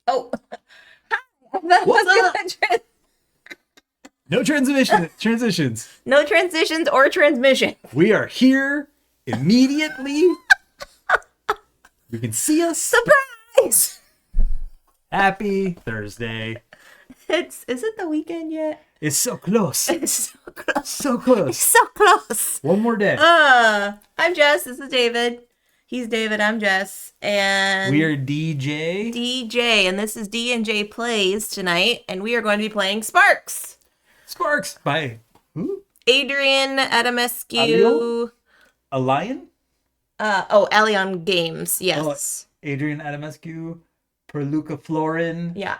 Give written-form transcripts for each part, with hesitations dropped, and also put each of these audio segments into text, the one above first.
Oh, I thought I What's was up? gonna No transitions. no transitions or transmission. We are here immediately. You can see us. Surprise! Happy Thursday. Is it the weekend yet? It's so close. It's so close. So It's close. so close. One more day. I'm Jess. This is David. He's David. I'm Jess. And We are DJ. DJ, and this is D and J Plays tonight, and we are going to be playing Sparks. Sparks by who? Adrian Adamescu. Alio? A lion? Allion Games. Yes. Adrian Adamescu, Perluca Florin. Yeah.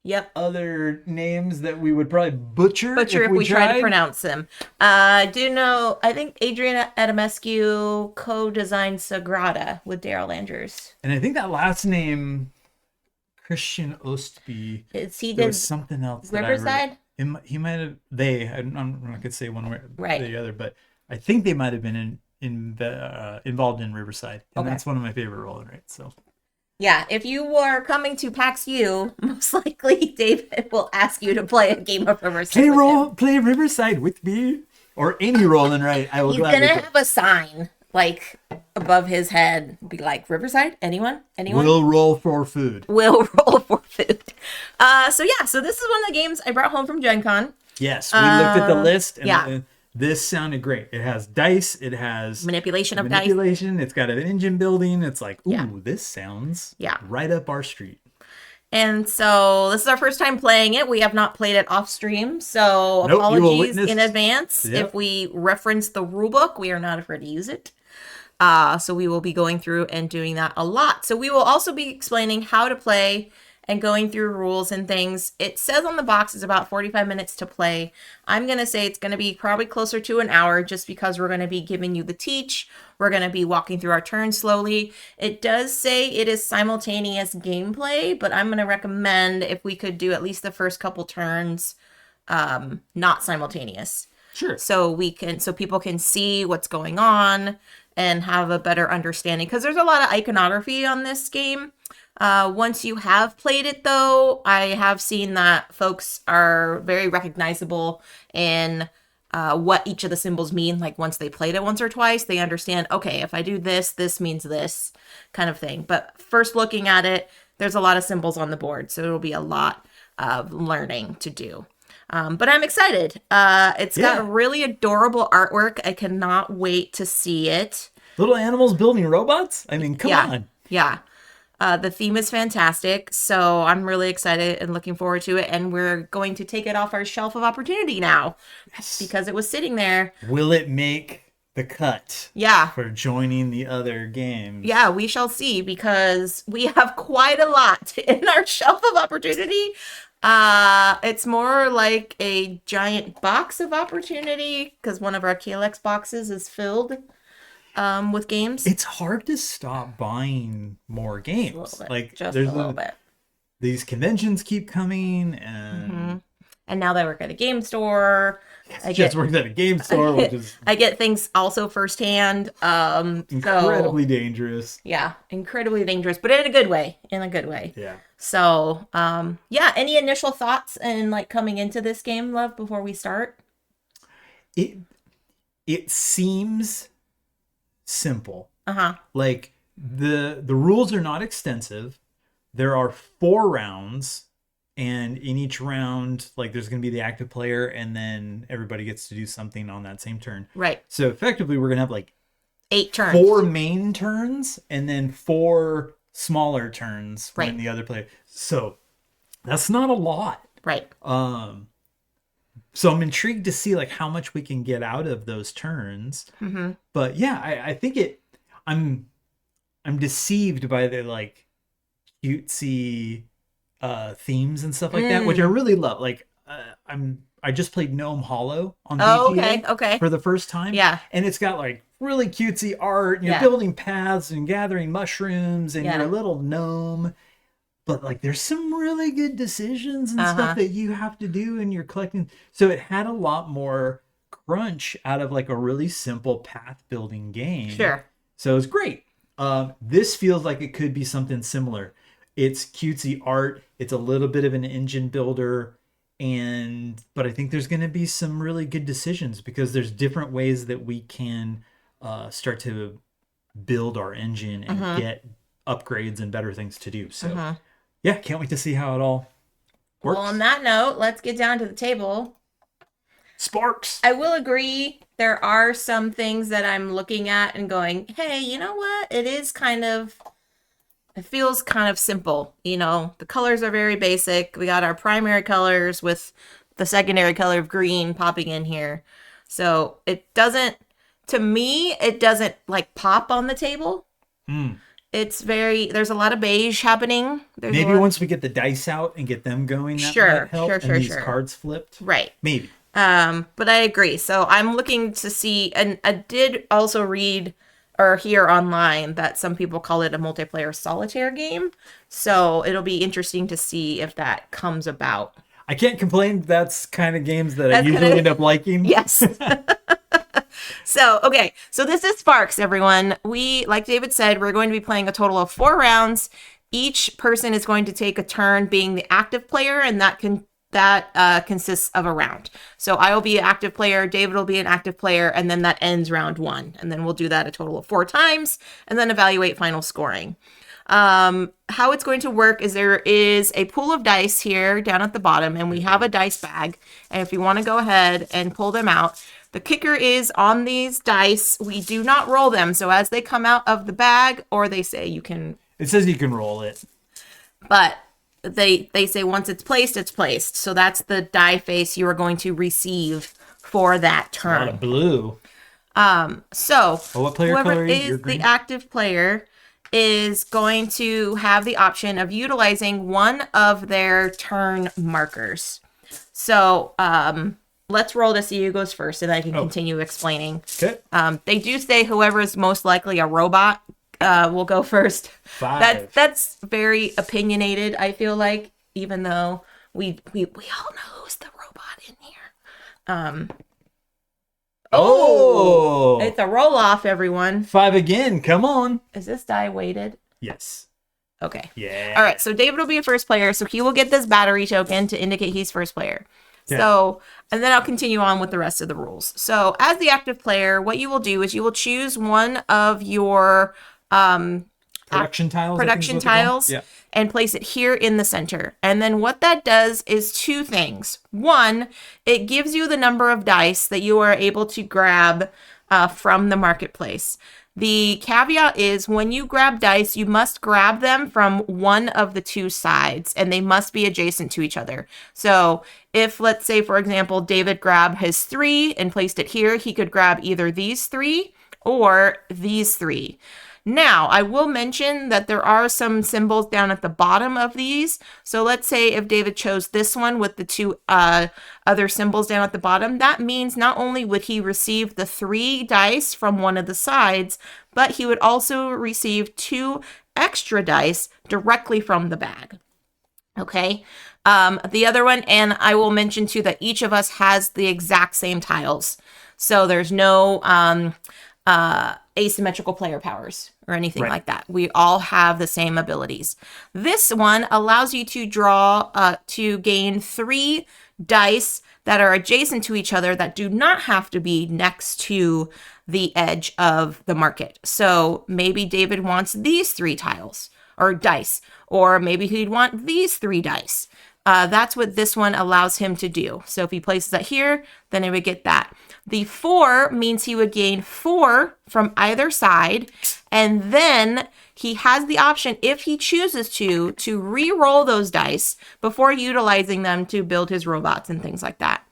Yep. Other names that we would probably butcher If we try to pronounce them. I think Adrian Adamescu co-designed Sagrada with Daryl Landers. And I think that last name, Christian Ostby, He there did was something else. Riverside? He might have, I'm not going to say one way or Right. the other, but I think they might have been involved in Riverside. And Okay. that's one of my favorite roll and writes. So Yeah, if you are coming to PAX U, most likely David will ask you to play a game of Riverside. play Riverside with me. Or any roll and write. I will He's gladly gonna play. have a sign like above his head, be like Riverside. Anyone? We'll roll for food. Will roll for food. So this is one of the games I brought home from Gen Con. Yes, we looked at the list and yeah. This sounded great. It has dice, it has Manipulation of dice. it's got an engine building. It's like, ooh, Yeah. this sounds Yeah. right up our street. And so this is our first time playing it. We have not played it off stream, so Nope, you will apologies witness- in advance Yep. if we reference the rule book. We are not afraid to use it. So we will be going through and doing that a lot. So we will also be explaining how to play and going through rules and things. It says on the box it's about 45 minutes to play. I'm going to say it's going to be probably closer to an hour just because we're going to be giving you the teach. We're going to be walking through our turns slowly. It does say it is simultaneous gameplay, but I'm going to recommend if we could do at least the first couple turns not simultaneous. Sure. So people can see what's going on and have a better understanding, because there's a lot of iconography on this game. Once you have played it, though, I have seen that folks are very recognizable in what each of the symbols mean. Like once they played it once or twice, they understand, okay, if I do this, this means this kind of thing. But first looking at it, there's a lot of symbols on the board, so it'll be a lot of learning to do. But I'm excited. It's got really adorable artwork. I cannot wait to see it. Little animals building robots? I mean, come on. Yeah. The theme is fantastic, so I'm really excited and looking forward to it. And we're going to take it off our shelf of opportunity now because it was sitting there. Will it make the cut? Yeah. For joining the other games? Yeah, we shall see, because we have quite a lot in our shelf of opportunity. It's more like a giant box of opportunity because one of our KLX boxes is filled with games. It's hard to stop buying more games. A little bit, Like just there's a little bit. These conventions keep coming, and And now that I work at a game store, just worked at a game store, which is I get things also firsthand. incredibly dangerous. Yeah, incredibly dangerous, but in a good way. Yeah. So, any initial thoughts and like coming into this game, love, before we start? It seems simple. Uh-huh. Like the rules are not extensive. There are 4 rounds, and in each round, like there's going to be the active player, and then everybody gets to do something on that same turn. Right. So effectively, we're going to have like 8 turns. 4 main turns, and then 4 smaller turns when Right. the other player. So that's not a lot. Right. So I'm intrigued to see like how much we can get out of those turns. Mm-hmm. But yeah, I think I'm deceived by the like cutesy themes and stuff like that, which I really love. Like I just played Gnome Hollow on GTA Okay. for the first time. Yeah. And it's got like really cutesy art, you're Yeah. building paths and gathering mushrooms and Yeah. you're a little gnome. But like there's some really good decisions and stuff that you have to do and you're collecting. So it had a lot more crunch out of like a really simple path building game. Sure. So it's great. This feels like it could be something similar. It's cutesy art. It's a little bit of an engine builder. But I think there's going to be some really good decisions because there's different ways that we can start to build our engine and Mm-hmm. get upgrades and better things to do. So, Mm-hmm. yeah, can't wait to see how it all Well, on works. that note, let's get down to the table. Sparks. I will agree. There are some things that I'm looking at and going, hey, you know what? It feels kind of simple. The colors are very basic. We got our primary colors with the secondary color of green popping in here. So to me, it doesn't like pop on the table. Mm. There's a lot of beige happening. There's a Maybe lot. once we get the dice out and get them going, that might Sure, help. sure, And sure, these sure. cards flipped. Right. Maybe. But I agree. So I'm looking to see, and I did also read or hear online that some people call it a multiplayer solitaire game. So it'll be interesting to see if that comes about. I can't complain. That's kind of games that I That's usually kinda- end up liking. Yes. So, okay. So this is Sparks, everyone. Like David said, we're going to be playing a total of 4 rounds. Each person is going to take a turn being the active player, and that consists of a round. So I will be an active player, David will be an active player, and then that ends round 1. And then we'll do that a total of 4 times, and then evaluate final scoring. How it's going to work is there is a pool of dice here down at the bottom, and we have a dice bag. And if you want to go ahead and pull them out, the kicker is on these dice, we do not roll them. So as they come out of the bag, or they say you can, It says you can roll it. but they say once it's placed, it's placed. So that's the die face you are going to receive for that A lot of turn. blue. So what player whoever color are you? is You're the green? active player is going to have the option of utilizing one of their turn markers. So let's roll to see who goes first, and then I can continue explaining. Okay. They do say whoever is most likely a robot will go first. 5. That's very opinionated, I feel like, even though we all know who's the robot in here. Oh! It's a roll off, everyone. 5 again. Come on. Is this die weighted? Yes. Okay. Yeah. All right. So David will be a first player. So he will get this battery token to indicate he's first player. Yeah. So, and then I'll continue on with the rest of the rules. So as the active player, what you will do is you will choose one of your Production tiles. I think is what they're called. tiles Yeah. and place it here in the center. And then what that does is 2 things. One, it gives you the number of dice that you are able to grab from the marketplace. The caveat is when you grab dice, you must grab them from one of the 2 sides, and they must be adjacent to each other. So if, let's say, for example, David grabbed his 3 and placed it here, he could grab either these 3 or these 3. Now, I will mention that there are some symbols down at the bottom of these. So let's say if David chose this one with the 2 other symbols down at the bottom, that means not only would he receive the 3 dice from one of the sides, but he would also receive 2 extra dice directly from the bag. Okay. The other one, and I will mention too that each of us has the exact same tiles. So there's no asymmetrical player powers or anything like that. We all have the same abilities. This one allows you to draw to gain 3 dice that are adjacent to each other that do not have to be next to the edge of the market. So maybe David wants these 3 tiles or dice, or maybe he'd want these 3 dice. That's what this one allows him to do. So if he places that here, then he would get that. The 4 means he would gain 4 from either side, and then he has the option, if he chooses to re-roll those dice before utilizing them to build his robots and things like that.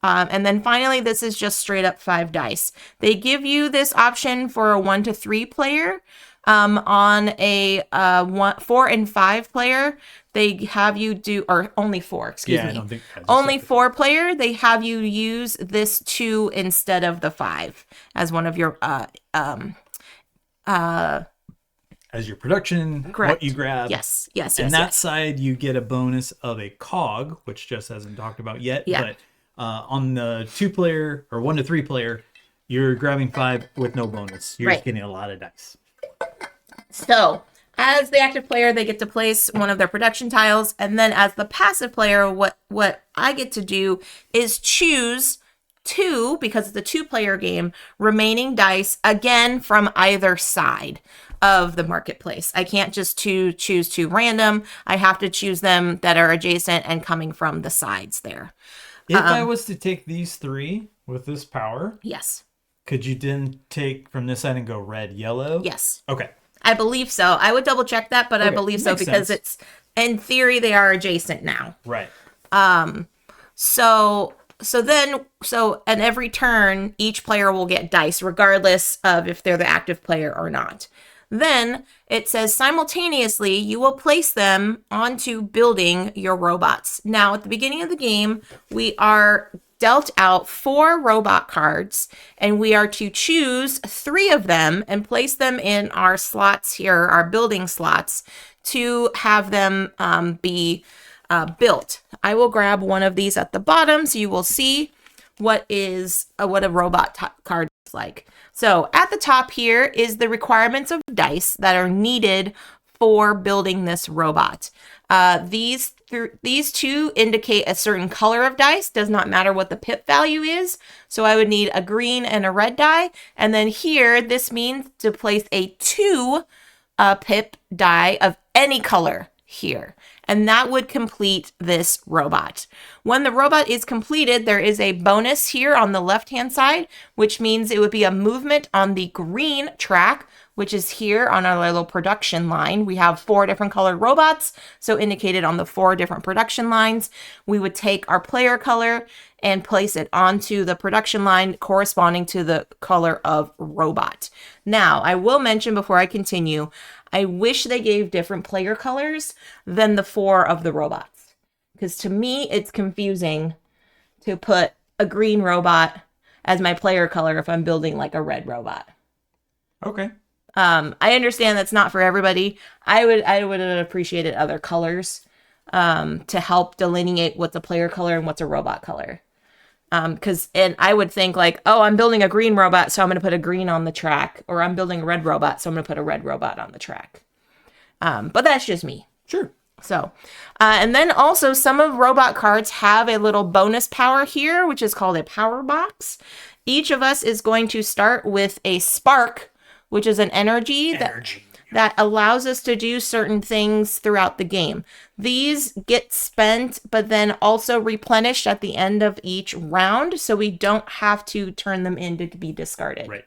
And then finally, this is just straight up 5 dice. They give you this option for a 1 to 3 player. On a 4 and 5 player, they have you do, or only 4, excuse me. I don't think Only 4 player, they have you use this 2 instead of the 5 as one of your as your production, correct. what you grab. Yes. And that side, you get a bonus of a cog, which Jess hasn't talked about yet. Yeah. But on the 2 player or 1 to 3 player, you're grabbing 5 with no bonus. You're just getting a lot of dice. So, As the active player, they get to place one of their production tiles, and then as the passive player, what I get to do is choose two, because it's a two-player game, remaining dice, again, from either side of the marketplace. I can't just choose two random. I have to choose them that are adjacent and coming from the sides there. If I was to take these 3 with this power, Yes. could you then take from this side and go red, yellow? Yes. Okay. I believe so. I would double check that, but I believe so makes because sense. it's, in theory, they are adjacent now. Right. So and every turn, each player will get dice, regardless of if they're the active player or not. Then it says simultaneously, you will place them onto building your robots. Now, at the beginning of the game, we are dealt out 4 robot cards, and we are to choose 3 of them and place them in our slots here, our building slots, to have them be built. I will grab one of these at the bottom so you will see what a robot card is like. So at the top here is the requirements of dice that are needed for building this robot. These 2 indicate a certain color of dice. Does not matter what the pip value is. So I would need a green and a red die. And then here, this means to place a 2 pip die of any color here. And that would complete this robot. When the robot is completed, there is a bonus here on the left-hand side, which means it would be a movement on the green track, which is here on our little production line. We have 4 different colored robots, so indicated on the 4 different production lines. We would take our player color and place it onto the production line corresponding to the color of robot. Now, I will mention before I continue, I wish they gave different player colors than the 4 of the robots. Because to me, it's confusing to put a green robot as my player color if I'm building like a red robot. Okay. I understand that's not for everybody. I would have appreciated other colors to help delineate what's a player color and what's a robot color. And I would think like, oh, I'm building a green robot, so I'm going to put a green on the track, or I'm building a red robot, so I'm going to put a red robot on the track. But that's just me. Sure. So, and then also some of robot cards have a little bonus power here, which is called a power box. Each of us is going to start with a spark, which is an energy. That allows us to do certain things throughout the game. These get spent, but then also replenished at the end of each round, so we don't have to turn them in to be discarded. Right.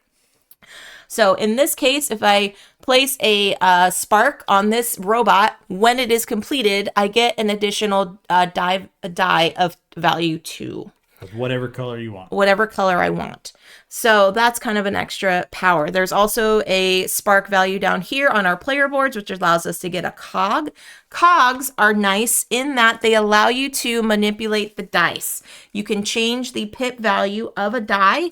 So in this case, if I place a spark on this robot, when it is completed, I get an additional die of value 2. Of whatever color you want. Whatever color I want. So that's kind of an extra power. There's also a spark value down here on our player boards, which allows us to get a cog. Cogs are nice in that they allow you to manipulate the dice. You can change the pip value of a die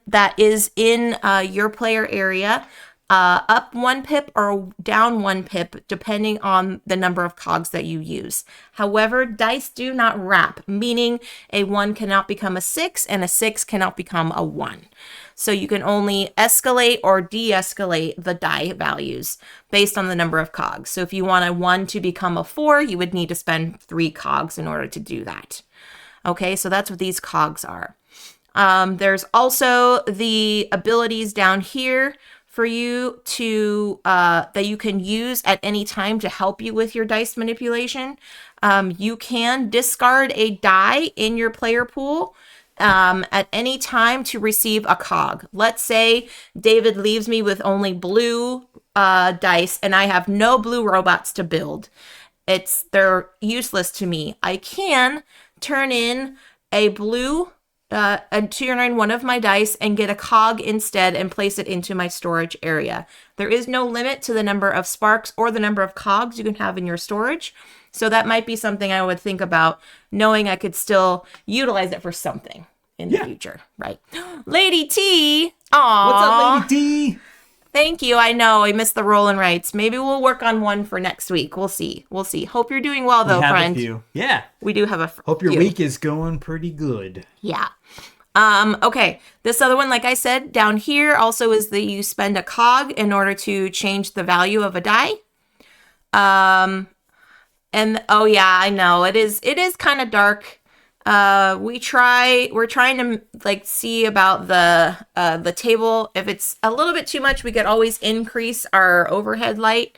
that is in your player area, up 1 pip or down 1 pip, depending on the number of cogs that you use. However, dice do not wrap, meaning a 1 cannot become a 6 and a 6 cannot become a 1. So you can only escalate or de-escalate the die values based on the number of cogs. So if you want a 1 to become a 4, you would need to spend 3 cogs in order to do that. Okay, so that's what these cogs are. There's also the abilities down here for you to that you can use at any time to help you with your dice manipulation. You can discard a die in your player pool at any time to receive a cog. Let's say David leaves me with only blue dice and I have no blue robots to build. They're useless to me. I can turn in a blue and turn in one of my dice and get a cog instead and place it into my storage area. There is no limit to the number of sparks or the number of cogs you can have in your storage. So that might be something I would think about, knowing I could still utilize it for something in the future, right? Lady T! Aww. What's up, Lady T? Thank you. I know I missed the roll and writes. Maybe we'll work on one for next week. We'll see. Hope you're doing well, though, friend. We have a few. Yeah. We do have a Hope your few. week is going pretty good. Yeah. Okay. This other one, like I said, down here also is you spend a cog in order to change the value of a die. And oh yeah, I know. It is kind of dark. We're trying to like see about the table. If it's a little bit too much, we could always increase our overhead light.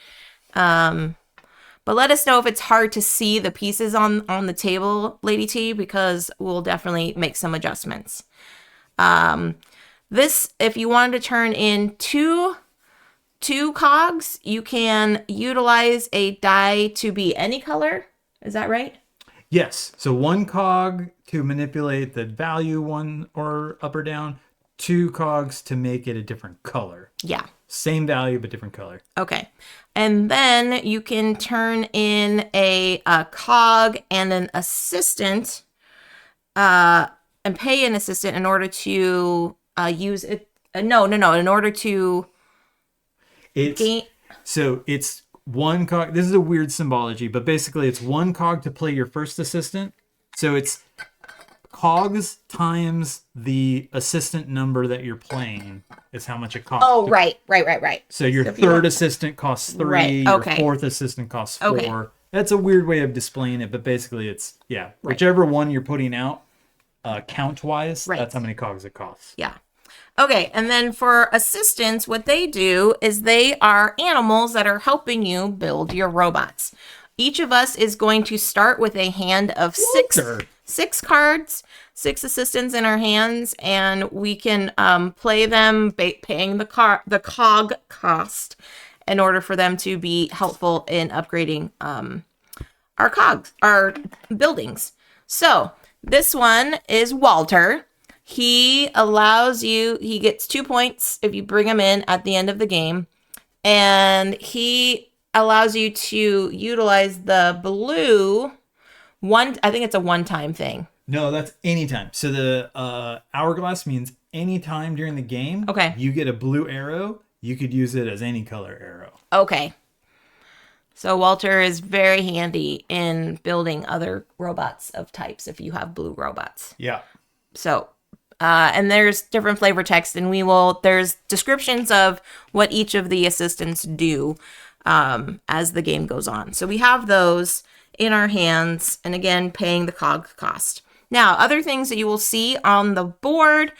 But let us know if it's hard to see the pieces on the table, Lady T, because we'll definitely make some adjustments. This, if you wanted to turn in two cogs, you can utilize a die to be any color. Is that right? Yes. So one cog to manipulate the value one or up or down, two cogs to make it a different color. Yeah. Same value, but different color. Okay. And then you can turn in a cog and an assistant, and pay an assistant in order to use it. No. In order to gain. So it's one cog. This is a weird symbology, but basically it's one cog to play your first assistant. So it's cogs times the assistant number that you're playing is how much it costs. Oh, right. So your third assistant costs 3, right. Okay. Your fourth assistant costs 4. Okay. That's a weird way of displaying it, but basically it's, right. Whichever one you're putting out, count-wise, right. That's how many cogs it costs. Yeah. Okay, and then for assistants, what they do is they are animals that are helping you build your robots. Each of us is going to start with a hand of six cards, 6 assistants in our hands, and we can play them paying the cog cost in order for them to be helpful in upgrading our buildings. So this one is Walter. He gets 2 points if you bring him in at the end of the game. And he allows you to utilize the blue I think it's a one-time thing. No, that's anytime. So the hourglass means anytime during the game. Okay. You get a blue arrow. You could use it as any color arrow. Okay. So Walter is very handy in building other robots of types if you have blue robots. Yeah. So, and there's different flavor text, and there's descriptions of what each of the assistants do as the game goes on. So we have those in our hands, and again, paying the cog cost. Now, other things that you will see on the board,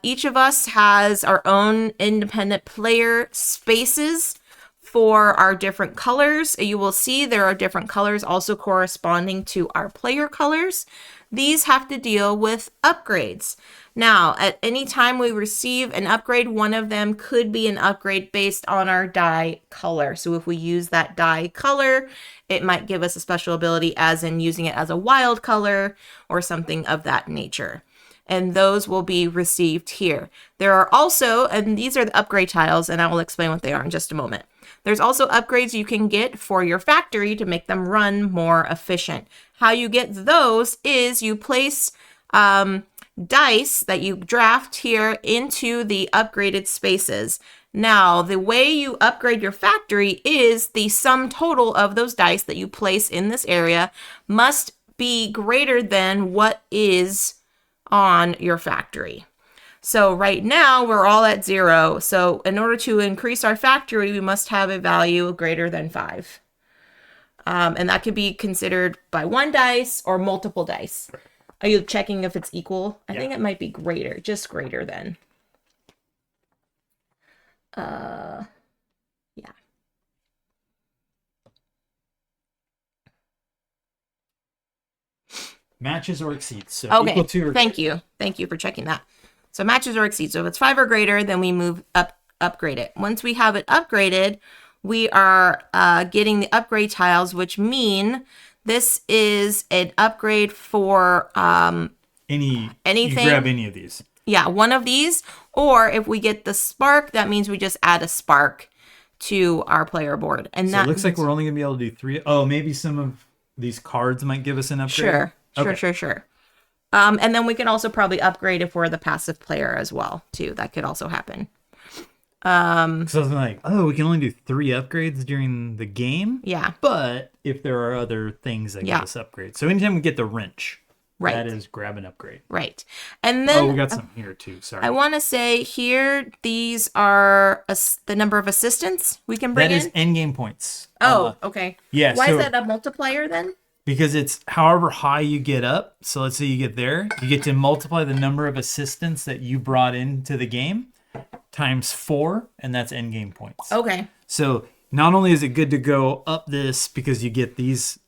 each of us has our own independent player spaces for our different colors. You will see there are different colors also corresponding to our player colors. These have to deal with upgrades. Now, at any time we receive an upgrade, one of them could be an upgrade based on our die color. So if we use that die color, it might give us a special ability, as in using it as a wild color or something of that nature. And those will be received here. There are also, and these are the upgrade tiles, and I will explain what they are in just a moment. There's also upgrades you can get for your factory to make them run more efficient. How you get those is you place dice that you draft here into the upgraded spaces. Now, the way you upgrade your factory is the sum total of those dice that you place in this area must be greater than what is on your factory. So right now we're all at 0. So in order to increase our factory, we must have a value greater than 5. And that could be considered by 1 dice or multiple dice. Are you checking if it's equal? I think it might be greater, just greater than. Yeah. Matches or exceeds. So okay. Equal to or Thank you. Thank you for checking that. So matches or exceeds. So if it's 5 or greater, then we upgrade it. Once we have it upgraded, we are getting the upgrade tiles, which mean this is an upgrade for anything. You grab any of these. Yeah, one of these. Or if we get the spark, that means we just add a spark to our player board. And so it looks like we're only going to be able to do 3. Oh, maybe some of these cards might give us an upgrade. Sure. And then we can also probably upgrade if we're the passive player as well, too. That could also happen. So I was like, we can only do 3 upgrades during the game? Yeah. But if there are other things that give us upgrades. So anytime we get the wrench, That Right. is grab and upgrade. Right. And Oh, we then got some here too. I Sorry. want to say here, these are the number of assistants we can bring That is in. end game points. Oh, okay. Yeah, Why is so that a multiplier then? because it's however high you get up. So let's say you get there, you get to multiply the number of assistants that you brought into the game times 4, and that's end game points. Okay. So not only is it good to go up this because you get these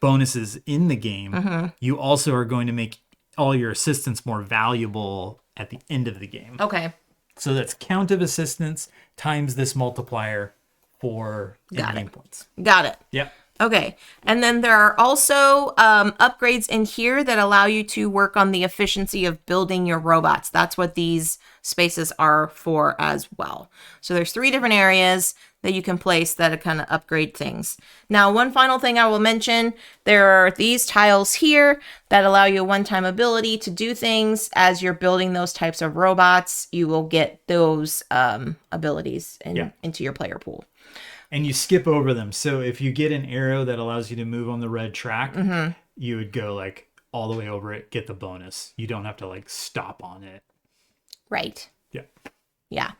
bonuses in the game, you also are going to make all your assistants more valuable at the end of the game. Okay. So that's count of assistants times this multiplier for end game points. Got it. Yep. Okay. And then there are also upgrades in here that allow you to work on the efficiency of building your robots. That's what these spaces are for as well. So there's 3 different areas that you can place that kind of upgrade things. Now, one final thing I will mention, there are these tiles here that allow you a one-time ability to do things. As you're building those types of robots, you will get those abilities into your player pool. And you skip over them. So if you get an arrow that allows you to move on the red track, you would go like all the way over it, get the bonus. You don't have to like stop on it. Right. Yeah. Yeah.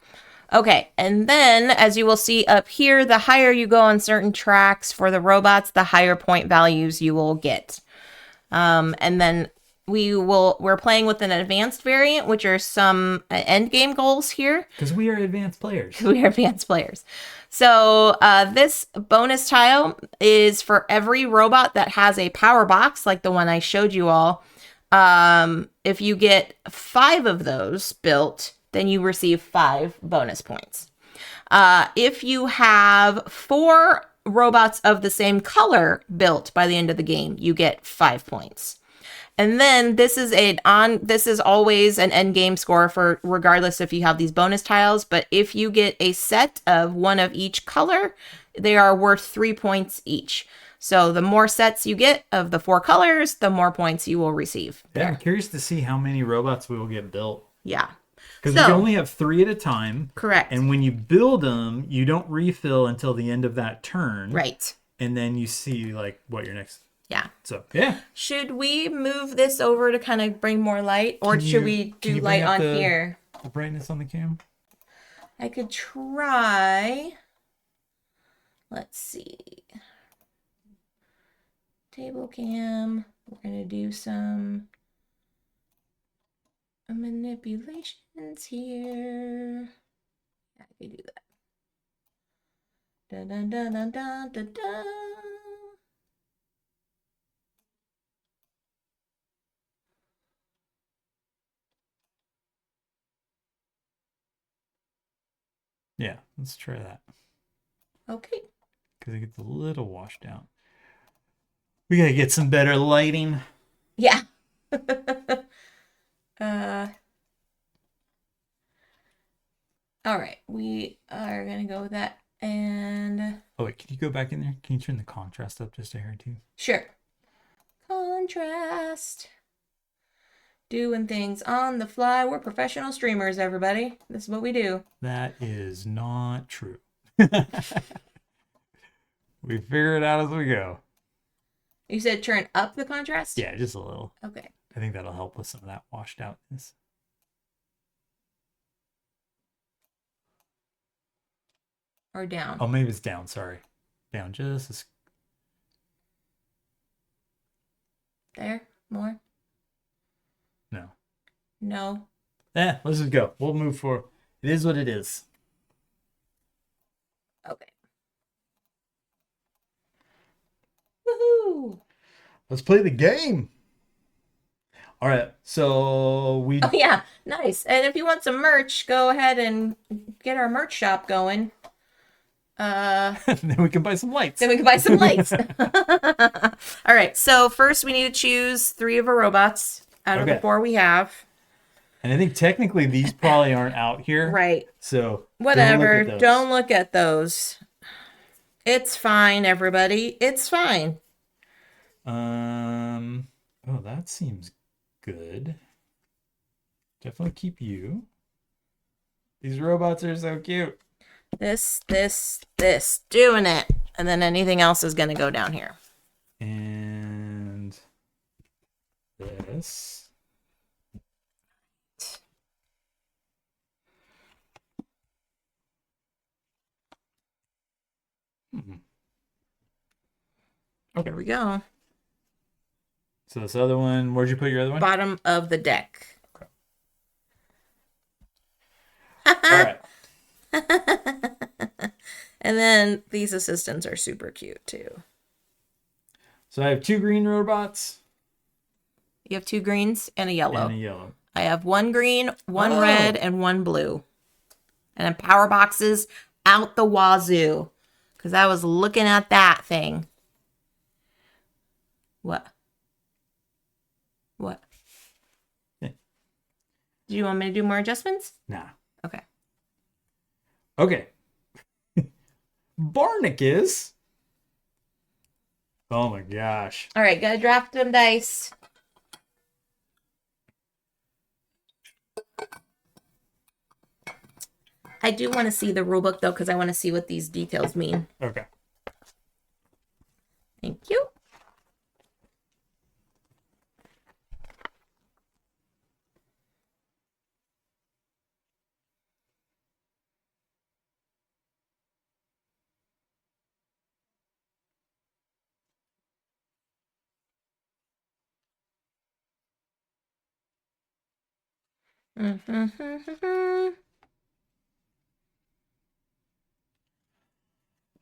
Okay. And then as you will see up here, the higher you go on certain tracks for the robots, the higher point values you will get. And then we're playing with an advanced variant, which are some end game goals here. Because we are advanced players. We are advanced players. So this bonus tile is for every robot that has a power box, like the one I showed you all. If you get 5 of those built, then you receive 5 bonus points. If you have 4 robots of the same color built by the end of the game, you get 5 points. And then this is always an end game score for regardless if you have these bonus tiles, but if you get a set of 1 of each color, they are worth 3 points each. So the more sets you get of the 4 colors, the more points you will receive. Yeah, I'm curious to see how many robots we will get built. Yeah. Because we can only have 3 at a time. Correct. And when you build them, you don't refill until the end of that turn. Right. And then you see like what your next. Yeah. So, yeah. Should we move this over to kind of bring more light? Or should we do light on here? The brightness on the cam? I could try. Let's see. Table cam. We're going to do some manipulations here. I could do that. Dun, dun, dun, dun, dun, dun, dun. Yeah, let's try that. Okay. Because it gets a little washed out. We gotta get some better lighting. Yeah. All right. We are going to go with that. And Oh, wait, can you go back in there? Can you turn the contrast up just a hair too? sure. Contrast. Doing things on the fly. We're professional streamers, everybody. This is what we do. That is not true. We figure it out as we go. You said turn up the contrast? Yeah, just a little. Okay. I think that'll help with some of that washed outness. Or down. Oh, maybe it's down. Sorry. Down just a... There? More? No. No. Let's just go. We'll move forward. It is what it is. Okay. Woohoo! Let's play the game. All right. So we... Oh, yeah. Nice. And if you want some merch, go ahead and get our merch shop going. then we can buy some lights. Then we can buy some lights. All right. So first we need to choose 3 of our robots out of the 4 we have. And I think technically these probably aren't out here. Right. So whatever. Don't look at those. It's fine, everybody. It's fine. Oh, that seems good. Definitely keep you. These robots are so cute. This. Doing it. And then anything else is going to go down here. And this. Okay. Here we go. So this other one, where'd you put your other one? Bottom of the deck. Okay. All right. And then these assistants are super cute too. So I have 2 green robots. You have 2 greens and a yellow. And a yellow. I have 1 green, 1 red, and 1 blue. And then power boxes out the wazoo. Because I was looking at that thing. What? What? Yeah. Do you want me to do more adjustments? Nah. Okay. Okay. Barnicus. Oh my gosh. All right, gotta draft them dice. I do want to see the rulebook though, because I want to see what these details mean. Okay. Thank you.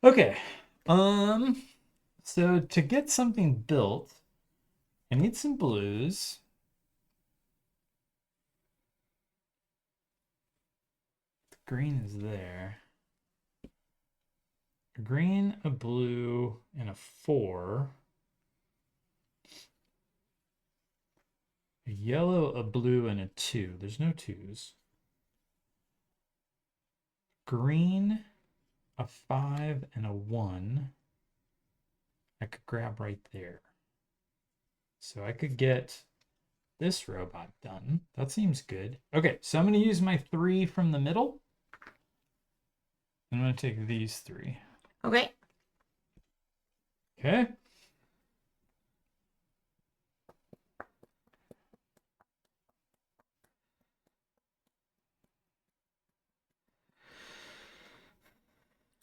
Okay. So to get something built, I need some blues. The green is there. A green, a blue, and a 4. A yellow, a blue, and a 2. There's no 2s. Green, a 5, and a 1. I could grab right there. So I could get this robot done. That seems good. Okay, so I'm going to use my 3 from the middle. I'm going to take these 3. Okay. Okay.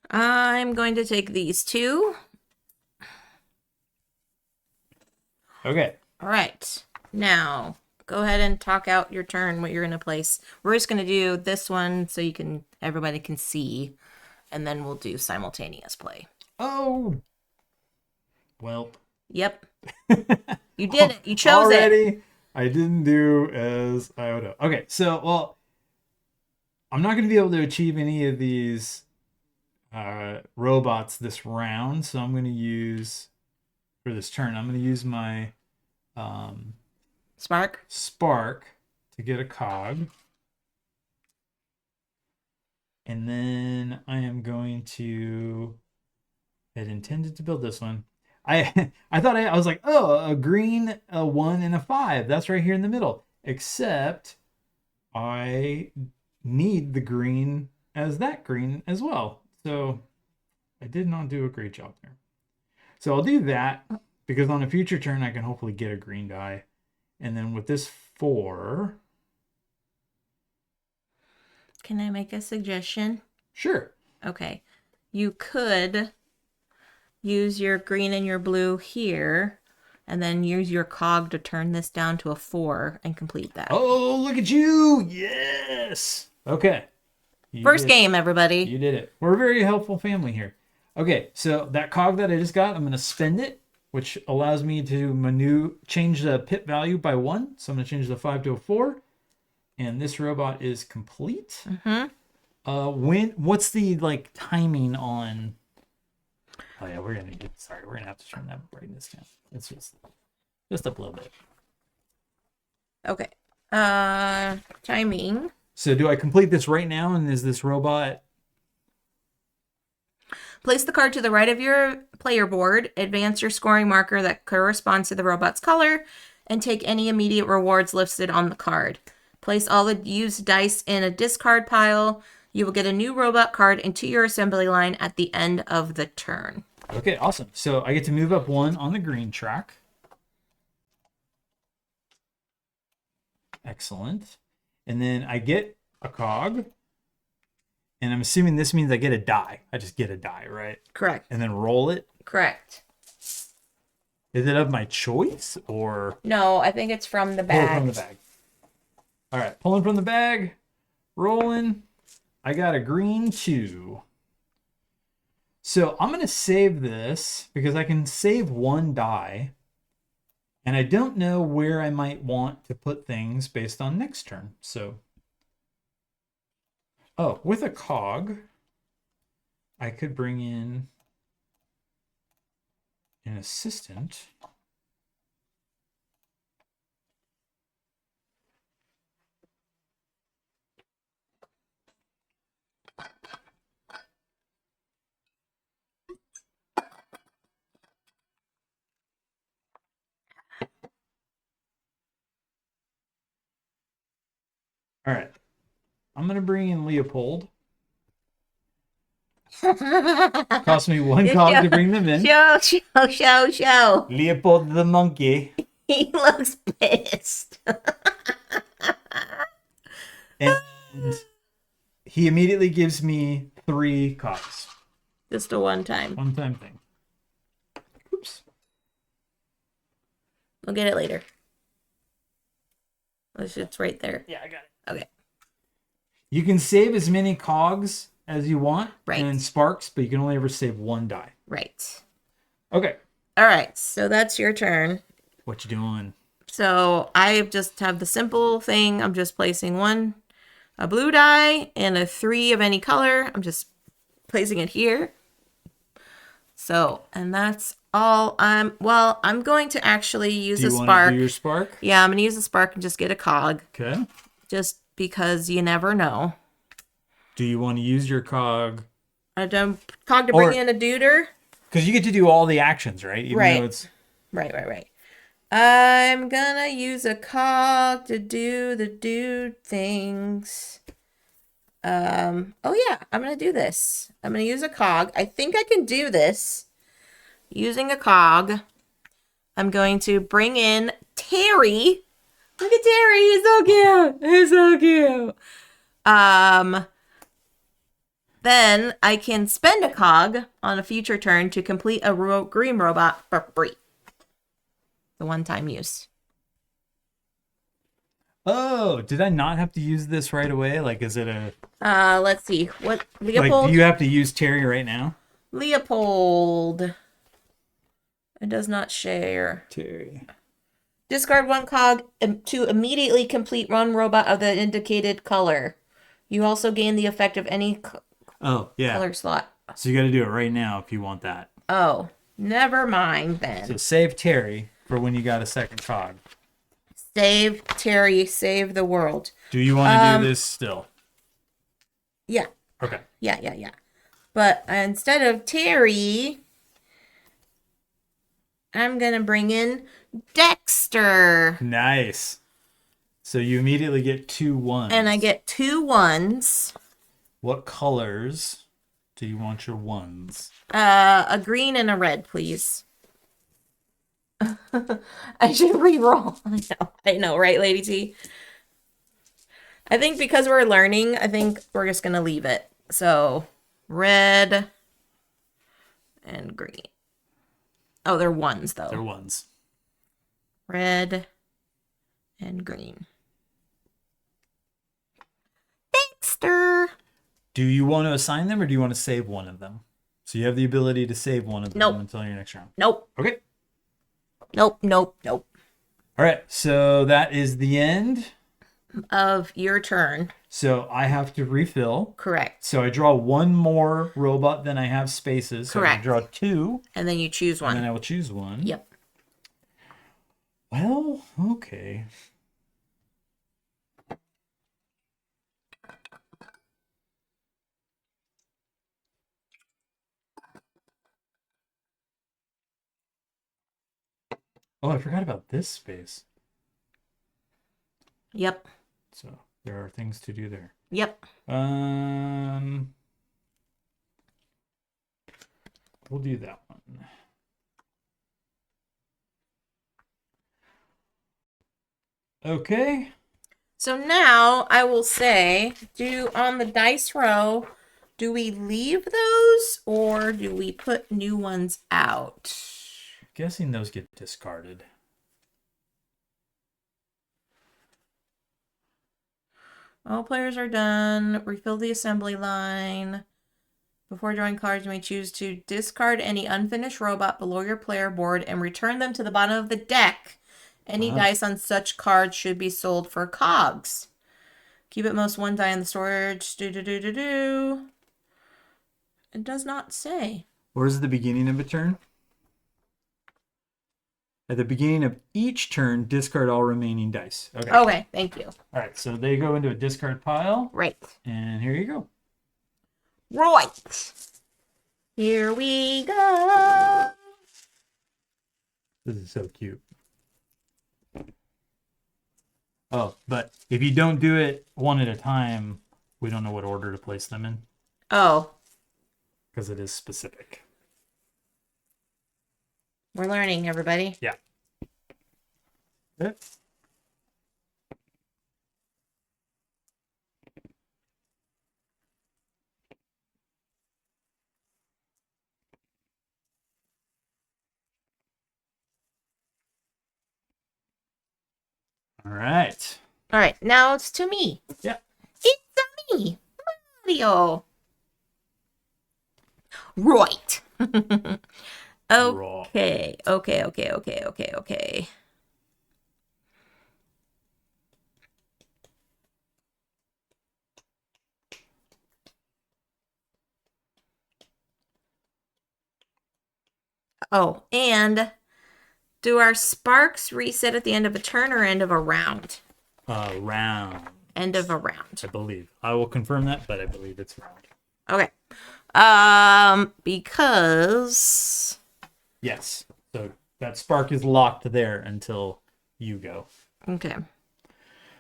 I'm going to take these 2. Okay. All right. Now, go ahead and talk out your turn, what you're going to place. We're just going to do this one so everybody can see, and then we'll do simultaneous play. Oh. Well. Yep. You did it. You chose Already, I didn't do as I would have. Okay, so, well, I'm not going to be able to achieve any of these robots this round, so I'm going to use, for this turn, I'm going to use my Spark to get a cog. And then I am going to, I had intended to build this one. I thought I was like, oh, a green, a 1, and a 5. That's right here in the middle. Except I need the green as that green as well. So I did not do a great job there. So I'll do that because on a future turn I can hopefully get a green die. And then with this 4. Can I make a suggestion? Sure. Okay. You could use your green and your blue here, and then use your cog to turn this down to a 4 and complete that. Oh, look at you. Yes. Okay. First game, everybody. You did it. We're a very helpful family here. Okay, so that cog that I just got, I'm going to spend it, which allows me to change the pit value by 1. So I'm going to change the 5 to a 4. And this robot is complete. Mm-hmm. What's the timing on? Oh yeah, we're gonna have to turn that brightness down. It's just a little bit. Okay. Timing. So do I complete this right now? And is this robot? Place the card to the right of your player board. Advance your scoring marker that corresponds to the robot's color, and take any immediate rewards listed on the card. Place all the used dice in a discard pile. You will get a new robot card into your assembly line at the end of the turn. Okay, awesome. So I get to move up 1 on the green track. Excellent. And then I get a cog. And I'm assuming this means I get a die. I just get a die, right? Correct. And then roll it. Correct. Is it of my choice or No, I think it's from the pull it bag. from the bag? All right, pulling from the bag, rolling. I got a green 2. So I'm going to save this because I can save 1 die. And I don't know where I might want to put things based on next turn. So, oh, with a cog, I could bring in an assistant. All right. I'm going to bring in Leopold. Cost me 1 cog to bring them in. Show. Leopold the monkey. He looks pissed. And he immediately gives me 3 cogs. Just a one-time. One-time thing. Oops. We'll get it later. It's right there. Yeah, I got it. Okay. You can save as many cogs as you want. Right. And sparks, but you can only ever save 1 die. Right. Okay. All right. So that's your turn. What you doing? So I just have the simple thing. I'm just placing a blue die and a 3 of any color. I'm just placing it here. So, and that's all. I'm going to actually use a spark. Do you want to do your spark? Yeah, I'm going to use a spark and just get a cog. Okay. Just because you never know. Do you want to use your cog? I don't cog to bring in a duder. Because you get to do all the actions, right? Even right. Though it's... Right. I'm gonna use a cog to do the dude things. Oh yeah, I'm gonna do this. I'm gonna use a cog. I think I can do this using a cog. I'm going to bring in Terry. Look at Terry, he's so cute. He's so cute. Then I can spend a cog on a future turn to complete a green robot for free. The one-time use. Oh, did I not have to use this right away? Like, is it a... Let's see. What, Leopold? Like, do you have to use Terry right now? Leopold. It does not share. Terry. Discard 1 cog to immediately complete one robot of the indicated color. You also gain the effect of any color slot. So you got to do it right now if you want that. Oh, never mind then. So save Terry for when you got a second cog. Save Terry, save the world. Do you want to do this still? Yeah. Okay. Yeah. But instead of Terry, I'm going to bring in Dexter. Nice. So you immediately get 2 1s. And I get 2 1s. What colors do you want your 1s? A green and a red, please. I should re-roll. I know, right, Lady T? I think because we're learning, I think we're just going to leave it. So, red and green. Oh, they're 1s, though. They're 1s. Red and green. Dexter! Do you want to assign them or do you want to save one of them? So you have the ability to save one of them until your next round. Nope. Okay. Nope. All right. So that is the end of your turn. So I have to refill. Correct. So I draw 1 more robot than I have spaces. So Correct. I draw 2. And then you choose one. And then I will choose one. Yep. Well, okay. Oh, I forgot about this space. Yep. So there are things to do there. Yep. We'll do that one. Okay. So now I will say, do on the dice row, do we leave those or do we put new ones out? I'm guessing those get discarded. All players are done. Refill the assembly line. Before drawing cards, you may choose to discard any unfinished robot below your player board and return them to the bottom of the deck. Any dice on such cards should be sold for cogs. Keep at most one die in the storage. Do. It does not say. Where's the beginning of a turn? At the beginning of each turn, discard all remaining dice. Okay, thank you. All right, so they go into a discard pile. Right. And here you go. Right. Here we go. This is so cute. Oh, but if you don't do it one at a time, we don't know what order to place them in. Oh. Because it is specific. We're learning, everybody. Yeah. Okay. All right. All right, now it's to me. Yeah. It's me, Mario. Right. Okay. Oh, and do our sparks reset at the end of a turn or end of a round? Round. End of a round. I believe. I will confirm that, but I believe it's round. Okay. Because Yes. So that spark is locked there until you go. okay.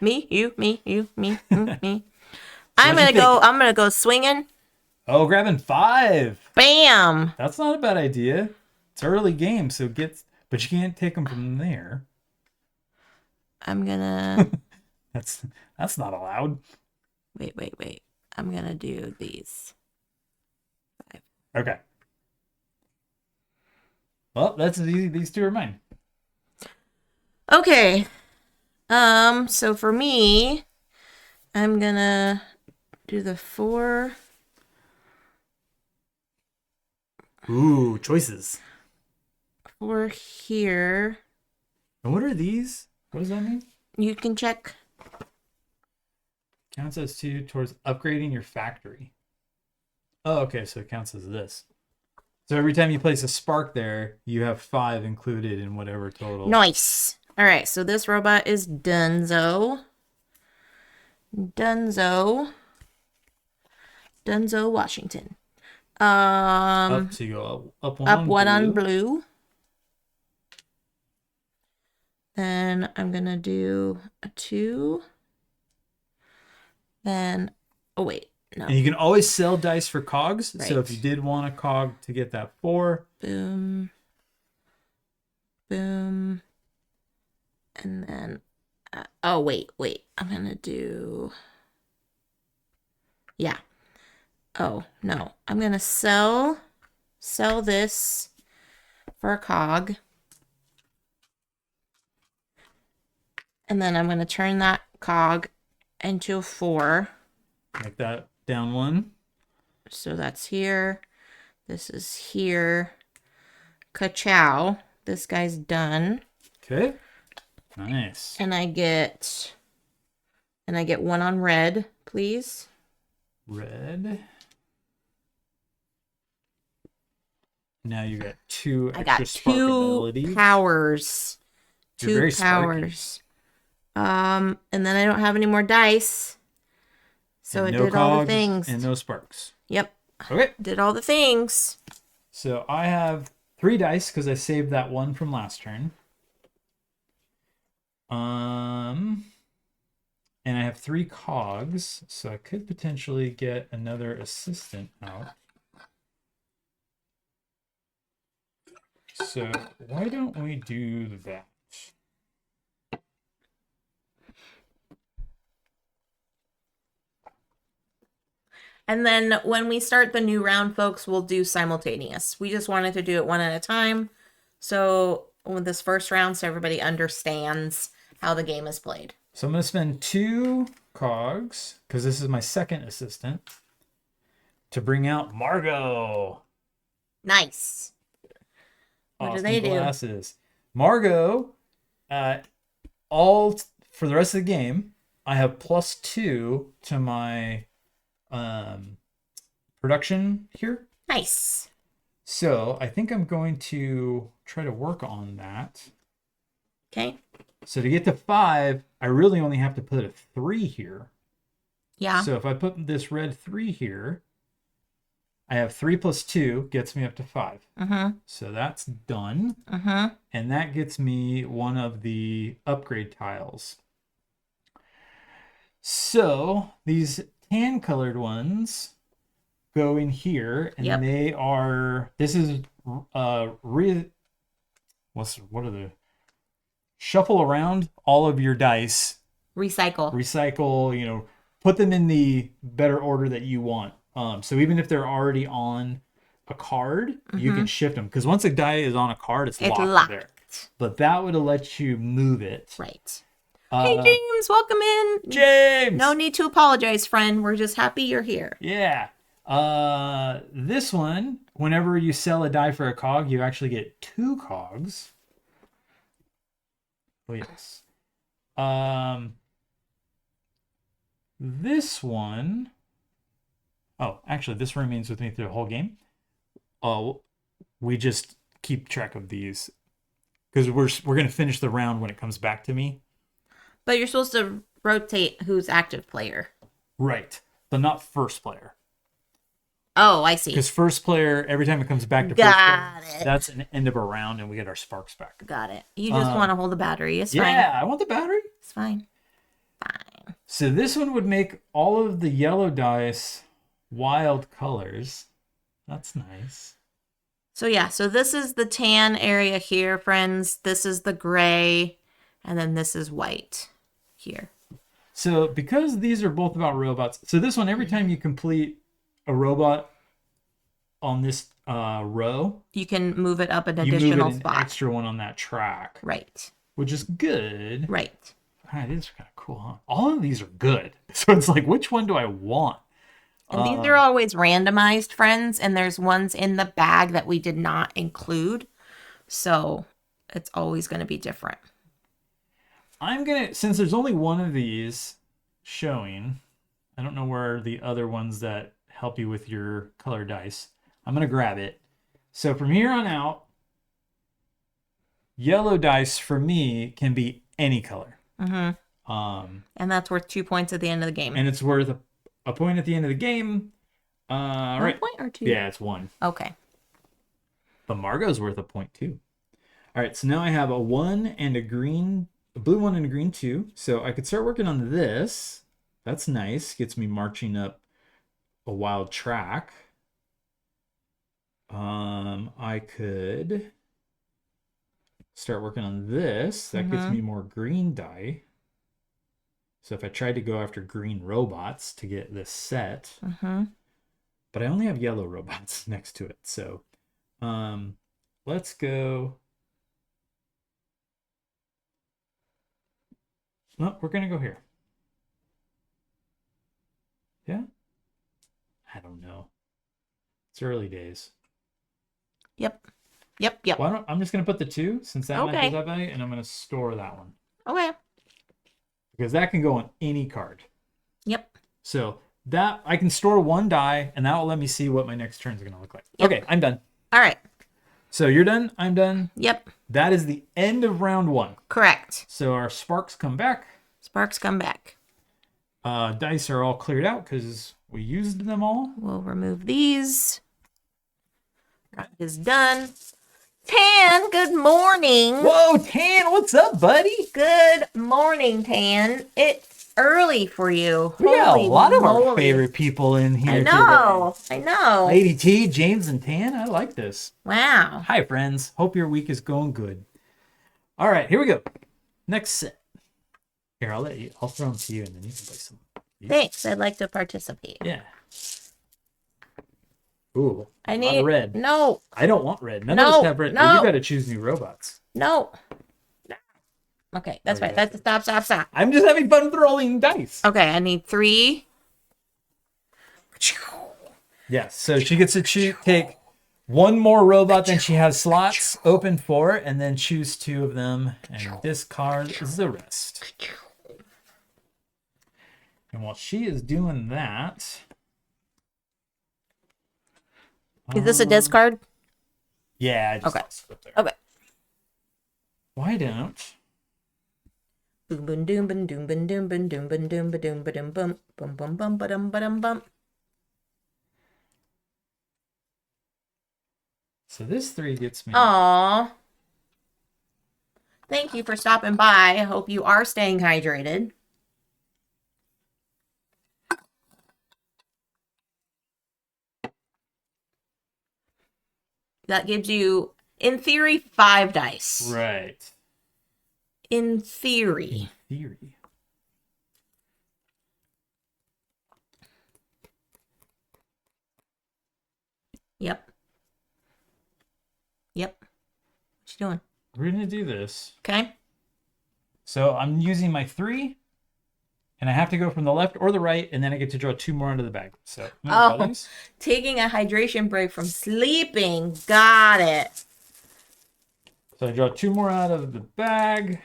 Me, you, me, me. So I'm gonna go swinging. Oh, grabbing 5. Bam. That's not a bad idea. It's early game, so but you can't take them from there. I'm gonna That's not allowed. wait. I'm gonna do these. 5. Okay. Well, that's easy. These 2 are mine. Okay. So for me, I'm gonna do the 4. Ooh, choices. 4 here. And what are these? What does that mean? You can check. Counts as 2 towards upgrading your factory. Oh, okay. So it counts as this. So every time you place a spark there, you have 5 included in whatever total. Nice. All right. So this robot is Dunzo. Dunzo, Washington. Up, so you go up one up on one blue. on blue. Then I'm gonna do a 2. Then, oh wait, no. And you can always sell dice for cogs. Right. So if you did want a cog to get that 4. Boom. Boom. And then, oh wait. I'm gonna do, yeah. Oh, no. I'm gonna sell this for a cog. And then I'm gonna turn that cog into a 4. Make that down 1. So that's here. This is here. Ka-chow. This guy's done. Okay. Nice. And I get 1 on red, please. Red. Now you got 2 I extra got spark 2 abilities. powers. You're 2 very powers. And then I don't have any more dice. So and it no did all the cogs things. and no sparks. Yep. Okay. Did all the things. So I have 3 dice because I saved that 1 from last turn. And I have 3 cogs, so I could potentially get another assistant out. So why don't we do that? And then when we start the new round, folks, we'll do simultaneous. We just wanted to do it one at a time. So with this first round, so everybody understands how the game is played. So I'm going to spend 2 cogs, because this is my second assistant, to bring out Margot. Nice. What Awesome do they glasses. Margot, for the rest of the game, I have +2 to my production here. Nice. So I think I'm going to try to work on that. Okay. So to get to 5, I really only have to put a 3 here. Yeah. So if I put this red 3 here, I have 3 + 2 gets me up to 5. Mm-hmm. So that's done. Mm-hmm. And that gets me one of the upgrade tiles. So these tan colored ones go in here, and Yep. they are, this is what are the, shuffle around all of your dice, recycle, put them in the better order that you want. So even if they're already on a card, you can shift them, because once a die is on a card, it's locked there. But that would have let you move it. Right. Hey, James, welcome in. James! No need to apologize, friend. We're just happy you're here. Yeah. This one, whenever you sell a die for a cog, you actually get 2 cogs. Oh, yes. This one... Oh, actually, this remains with me through the whole game. We just keep track of these, because we're going to finish the round when it comes back to me. But you're supposed to rotate who's active player. Right. But not first player. Oh, I see. Because first player, every time it comes back to first player, that's an end of a round, and we get our sparks back. Got it. You just want to hold the battery. It's fine. Yeah, I want the battery. It's fine. Fine. So this one would make all of the yellow dice wild colors. That's nice. So yeah, so this is the tan area here, friends. This is the gray, and then this is white here. So because these are both about robots, so this one, every time you complete a robot on this row, you can move it up an you additional move it spot. an extra one on that track. Right. Which is good. Right. All right, these are kind of cool, huh? All of these are good. So it's like, which one do I want? And these are always randomized, friends, and there's ones in the bag that we did not include. So it's always going to be different. Since there's only one of these showing, I don't know where the other ones that help you with your color dice. I'm going to grab it. So from here on out, yellow dice for me can be any color. Mm-hmm. And that's worth 2 points at the end of the game. And it's worth a point at the end of the game. Right. 1 point or 2? Yeah, it's 1. Okay. But Margot's worth a point too. All right, so now I have a 1 and a blue 1 and a green 2. So I could start working on this. That's nice. Gets me marching up a wild track. I could start working on this. That gets me more green die. So if I tried to go after green robots to get this set, but I only have yellow robots next to it. So let's go. No, we're going to go here. Yeah? I don't know. It's early days. Yep. Well, I'm just going to put the 2, since that matches that value, and I'm going to store that one. Okay. Because that can go on any card. Yep. So that I can store 1 die, and that will let me see what my next turn is going to look like. Yep. Okay, I'm done. All right. So you're done. I'm done. Yep. That is the end of round 1. Correct. So our sparks come back. Sparks come back. Dice are all cleared out because we used them all. We'll remove these. That is done. Tan, good morning. Whoa, Tan, what's up, buddy? Good morning, Tan. It's early for you. We got a lot of moly. our favorite people in here today. I know. Lady T, James, and Tan. I like this. Wow. Hi, friends. Hope your week is going good. All right, here we go. Next set. Here, I'll throw them to you, and then you can play some. Thanks. I'd like to participate. Yeah. Ooh, I a lot of need red. no, I don't want red. None of us no, have red. Oh, you no, got to choose new robots. no. Okay, that's fine. Okay. That's stop, stop, stop. I'm just having fun throwing dice. Okay, I need 3. Yes, so she gets to take one more robot than she has slots open for, and then choose 2 of them and discard the rest. And while she is doing that, Is this a discard? yeah, I just Okay. tossed it up there. Okay. Why don't Boom, boom, doom, boom, doom, boom, doom, boom, doom, boom, doom, boom, doom, boom, boom, boom, boom, boom, boom, boom, boom. so this 3 gets me. Aww. Thank you for stopping by. I hope you are staying hydrated. That gives you, in theory, 5 dice. Right. In theory. Theory. Yep. Yep. What you doing? We're gonna do this. Okay. So I'm using my 3, and I have to go from the left or the right, and then I get to draw 2 more out of the bag. So I'm gonna draw these. Taking a hydration break from sleeping. Got it. So I draw 2 more out of the bag.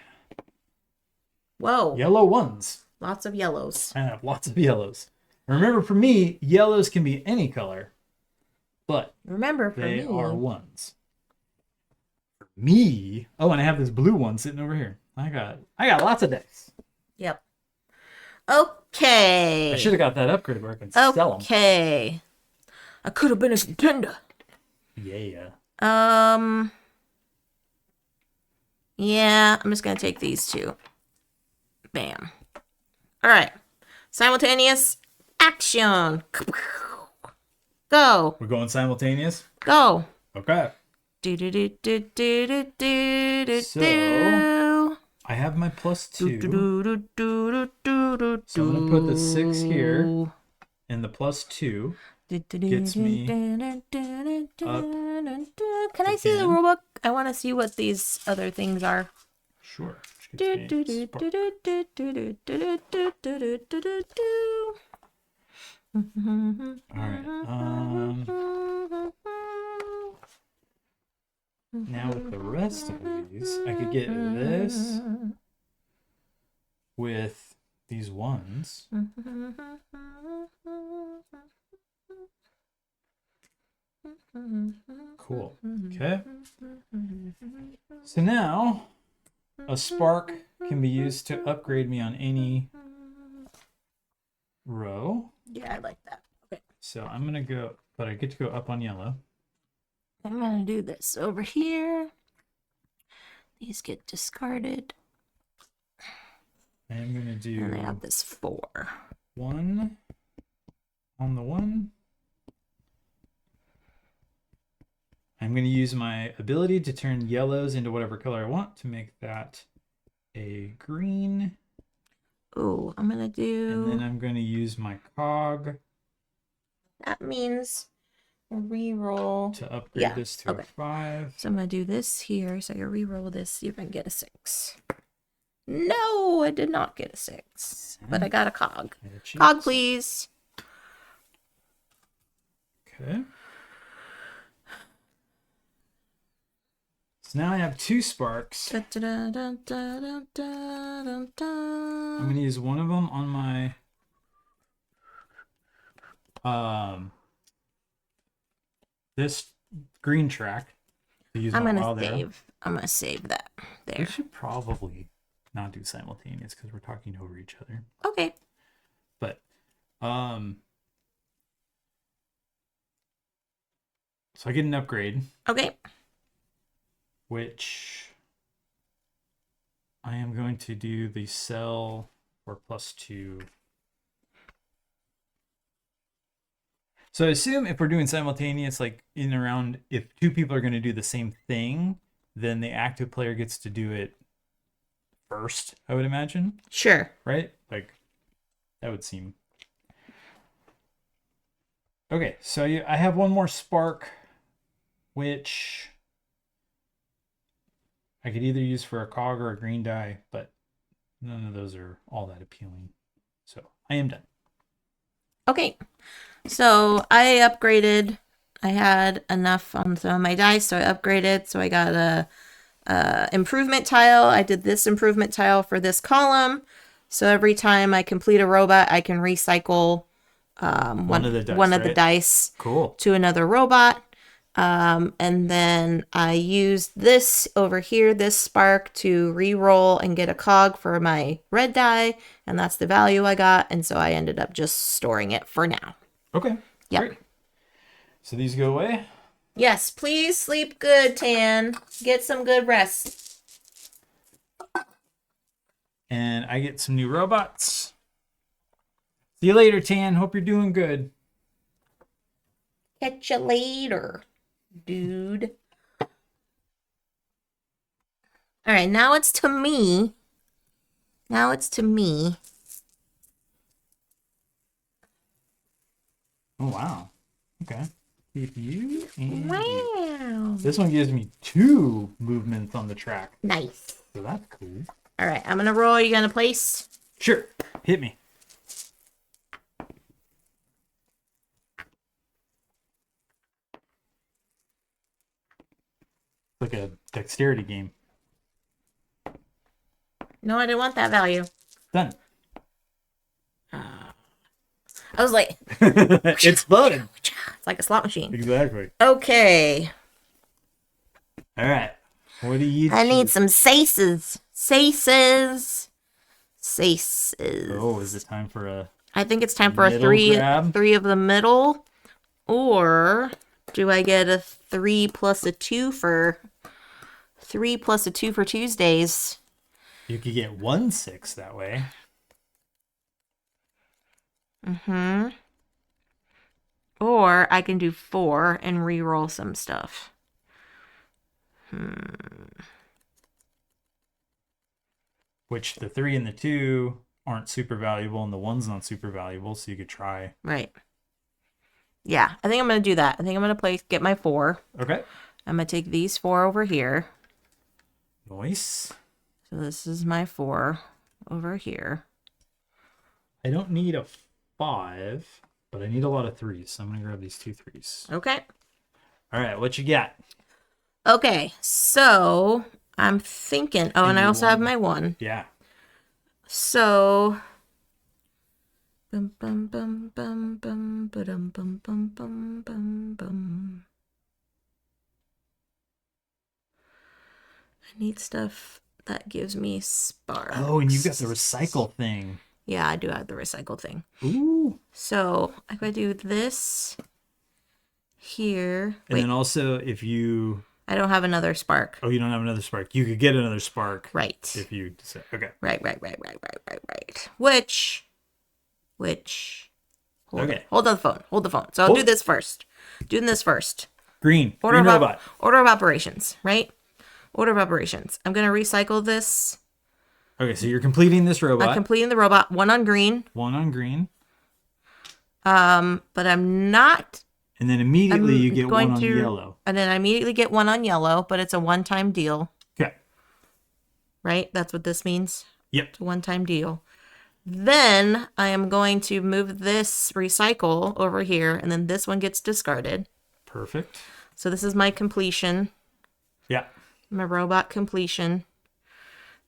Whoa. Yellow ones. Lots of yellows. I have lots of yellows. Remember, for me, yellows can be any color, but Remember, for they me, are ones. For me, oh, and I have this blue one sitting over here. I got lots of dice. Yep. Okay. I should have got that upgrade where I can sell them. Okay. I could have been a contender. Yeah. Yeah, I'm just gonna take these 2. Bam. All right. Simultaneous action. Go. We're going simultaneous? Go. Okay. Do do do do do do do do. So, I have my +2. So I'm going to put the 6 here, and the +2 gets me up. Can I see the rulebook? I want to see what these other things are. Sure. Alright. Now with the rest of these, I could get this with these ones. Cool. Okay. So now a spark can be used to upgrade me on any row. Yeah, I like that. Okay. So I'm going to go, but I get to go up on yellow. I'm going to do this over here. These get discarded. I am going to do. And I have this 4. 1 on the 1. I'm going to use my ability to turn yellows into whatever color I want to make that a green. Oh, I'm going to do... And then I'm going to use my cog. That means reroll. To upgrade this to a 5. So I'm going to do this here. So I reroll this, see if I can get a 6. No, I did not get a 6. But I got a cog. Cog, please. Okay. So now I have 2 sparks. I'm going to use one of them on my this green track. I'm gonna save. I'm gonna save that there. We should probably not do simultaneous because we're talking over each other. Okay. But so I get an upgrade. Okay. Which I am going to do the sell for +2. So I assume if we're doing simultaneous, like in around, if 2 people are going to do the same thing, then the active player gets to do it first, I would imagine. Sure. Right? Like, that would seem. Okay, so I have one more spark, which I could either use for a cog or a green die, but none of those are all that appealing. So I am done. Okay. So I upgraded. I had enough on some of my dice, so I upgraded. So I got a improvement tile. I did this improvement tile for this column. So every time I complete a robot, I can recycle One of the one dice, of the right? dice Cool. to another robot. And then I used this over here, this spark, to re-roll and get a cog for my red die, and that's the value I got. And so I ended up just storing it for now. Okay. Yep. Great. So these go away. Yes, please sleep good, Tan. Get some good rest. And I get some new robots. See you later, Tan. Hope you're doing good. Catch you later, dude. All right, now it's to me. Now it's to me. Oh, wow. Okay. Keep you and you. Wow. This one gives me 2 movements on the track. Nice. So that's cool. All right, I'm going to roll. You going to place? Sure. Hit me. Like a dexterity game. No, I didn't want that value. Done. I was like, It's fun. it's like a slot machine. Exactly. Okay. All right. What do you I need choose? some saces. Saces. Saces. Oh, is it time for a... I think it's time for a Middle three grab? of the middle. Or do I get a 3 plus a 2 for 3 plus a 2 for Tuesdays? You could get 1 6 that way. Mm-hmm. Or I can do 4 and re-roll some stuff. Which the 3 and the 2 aren't super valuable, and the 1's not super valuable, so you could try. Right. Yeah, I think I'm going to do that. I think I'm going to get my 4. Okay. I'm going to take these 4 over here. Nice. So this is my 4 over here. I don't need a 5, but I need a lot of 3s, so I'm going to grab these 2 3s. Okay. All right, what you got? Okay, so I'm thinking... Oh, and I also have my 1. Yeah. So... Bum, bum, bum, bum, bum, ba-dum, bum, bum, bum, bum, bum. I need stuff that gives me sparks. Oh, and you've got the recycle thing. Yeah, I do have the recycle thing. Ooh. So I'm going to do this here. And then also, if you... I don't have another spark. Oh, you don't have another spark. You could get another spark. Right. If you decide. Okay. Right. Which... Hold on the phone. So I'll do this first. Doing this first. Green robot. Order of operations, right? Order of operations. I'm going to recycle this. Okay, so you're completing this robot. I'm completing the robot. 1 on green. 1 on green. But I'm not... And then immediately you get 1 on yellow. And then I immediately get 1 on yellow, but it's a one-time deal. Okay. Right? That's what this means? Yep. It's a one-time deal. Then I am going to move this recycle over here, and then this one gets discarded. Perfect. So this is my completion. Yeah. My robot completion.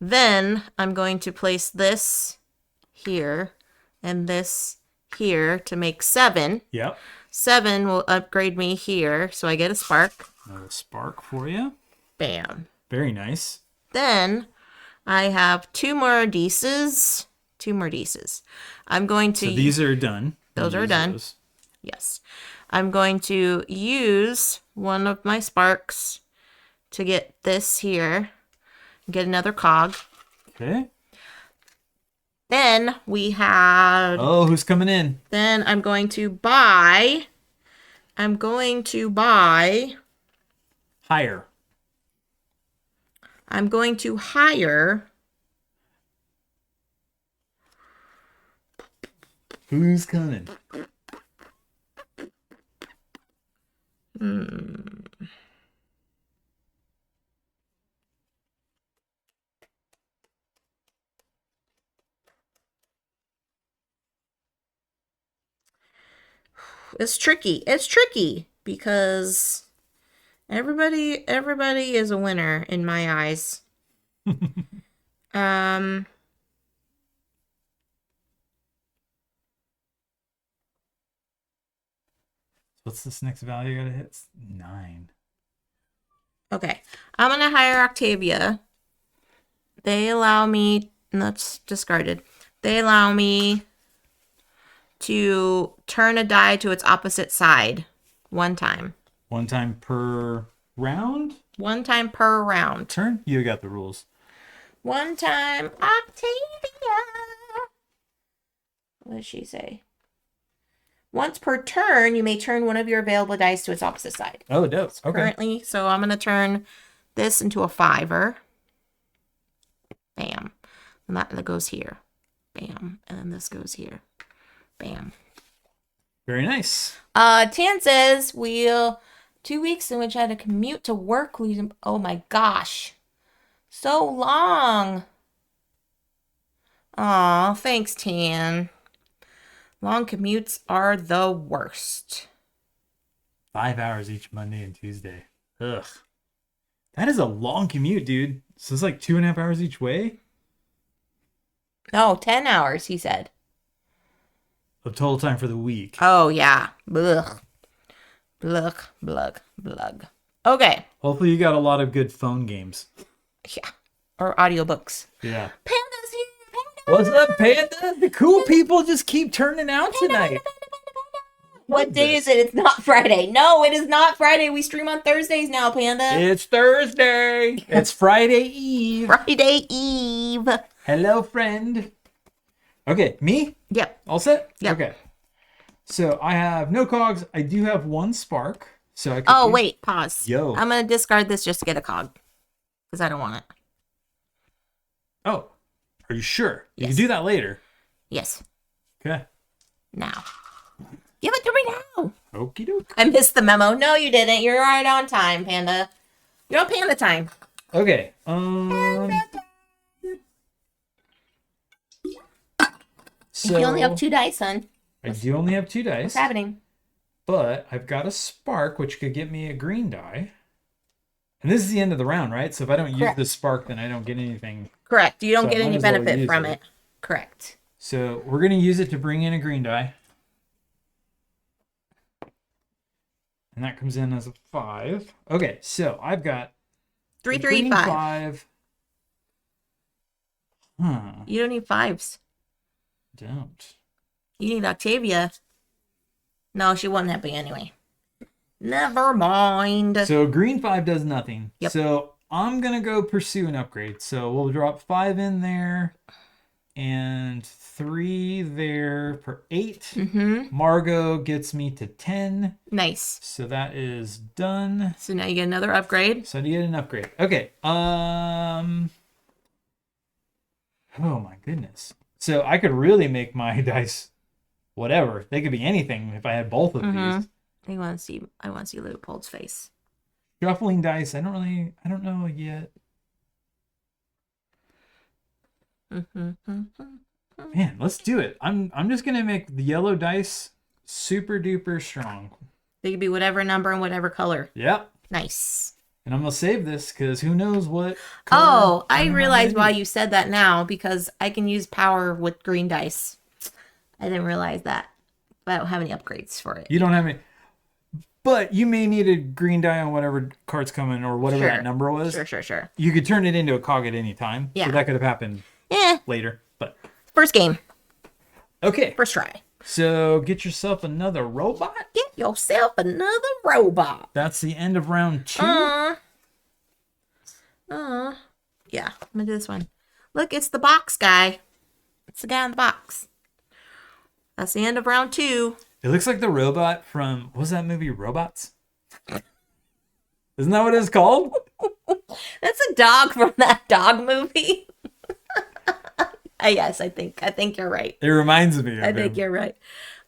Then I'm going to place this here and this here to make 7. Yep. 7 will upgrade me here, so I get a spark. Another spark for you. Bam. Very nice. Then I have 2 more Deces. 2 more Deces. I'm going to... So these are done. Those are done. Those. Yes. I'm going to use one of my sparks to get this here. Get another cog. Okay. Then we have... Oh, who's coming in? Then I'm going to buy... Hire. I'm going to hire... Who's coming? It's tricky. It's tricky because everybody is a winner in my eyes. Um What's this next value I gotta hit? 9. okay. I'm gonna hire Octavia. They allow me, and that's discarded. They allow me to turn a die to its opposite side one time. One time per round? One time per round. Turn? You got the rules. One time, Octavia. What does she say? Once per turn, you may turn one of your available dice to its opposite side. Oh, dope. Okay. Currently, so I'm going to turn this into a 5-er. Bam. And that goes here. Bam. And then this goes here. Bam. Very nice. Tan says, 2 weeks in which I had to commute to work. Oh my gosh. So long. Aw, thanks, Tan. Long commutes are the worst. 5 hours each Monday and Tuesday. Ugh. That is a long commute, dude. So it's like 2.5 hours each way? No, 10 hours, he said. Of total time for the week. Oh, yeah. Blech. Blech, blug, blug. Okay. Hopefully you got a lot of good phone games. Yeah. Or audiobooks. Yeah. Panda's here. What's up, Panda? The cool people just keep turning out tonight. What day is it? It's not Friday. No, it is not Friday. We stream on Thursdays now, Panda. It's Thursday. It's Friday Eve. Friday Eve. Hello, friend. Okay, me? Yep. All set? Yep. Okay. So I have no cogs. I do have 1 spark. So I could Oh, use... wait. Pause. Yo. I'm going to discard this just to get a cog. Because I don't want it. Oh, are you sure? You Yes. can do that later. Yes. Okay. Now. Give it to me now. Okie doke. I missed the memo. No, you didn't. You're right on time, Panda. You're on Panda time. Okay. So You only have 2 dice, son. I do only have 2 dice. What's happening? But I've got a spark, which could get me a green die. And this is the end of the round, right? So if I don't use the spark, then I don't get anything. Correct. You don't So get I might any as well benefit use from it. it. Correct. So we're going to use it to bring in a green die. And that comes in as a 5. Okay, so I've got 3, a 3, green 5. 5. Huh. You don't need 5s. Don't. You need Octavia. No, she wasn't happy anyway. Never mind. So green 5 does nothing. Yep. So I'm going to go pursue an upgrade. So we'll drop 5 in there and 3 there for 8. Mm-hmm. Margot gets me to 10. Nice. So that is done. So now you get another upgrade. So I get an upgrade. Okay. Oh my goodness. So I could really make my dice whatever. They could be anything if I had both of these. I want to see Leopold's face. Shuffling dice. I don't know yet. Man, let's do it. I'm just gonna make the yellow dice super duper strong. They could be whatever number and whatever color. Yep. Nice. And I'm gonna save this because who knows what Oh, color I I'm realize gonna why do. you said that now, because I can use power with green dice. I didn't realize that. But I don't have any upgrades for it. You don't have any, but you may need a green die on whatever cards come in or whatever that number was. Sure. You could turn it into a cog at any time. Yeah. So that could have happened Yeah. later. But First game. okay. First try. So get yourself another robot. Get yourself another robot. That's the end of round 2. Yeah, I'm gonna do this one. Look, it's the box guy. It's the guy in the box. That's the end of round 2. It looks like the robot from, what was that movie, Robots? Isn't that what it's called? That's a dog from that dog movie. Yes, I think you're right. It reminds me of I think him. you're right.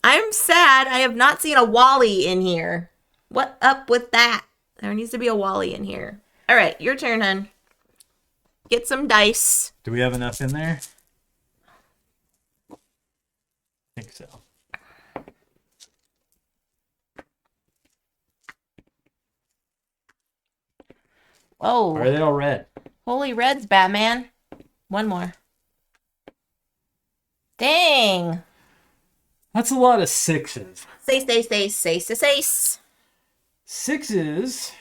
I'm sad I have not seen a Wally in here. What up with that? There needs to be a Wally in here. All right, your turn, hun. Get some dice. Do we have enough in there? I think so. Whoa. Are they all red? Holy reds, Batman. One more. Dang. That's a lot of sixes. Say. Sixes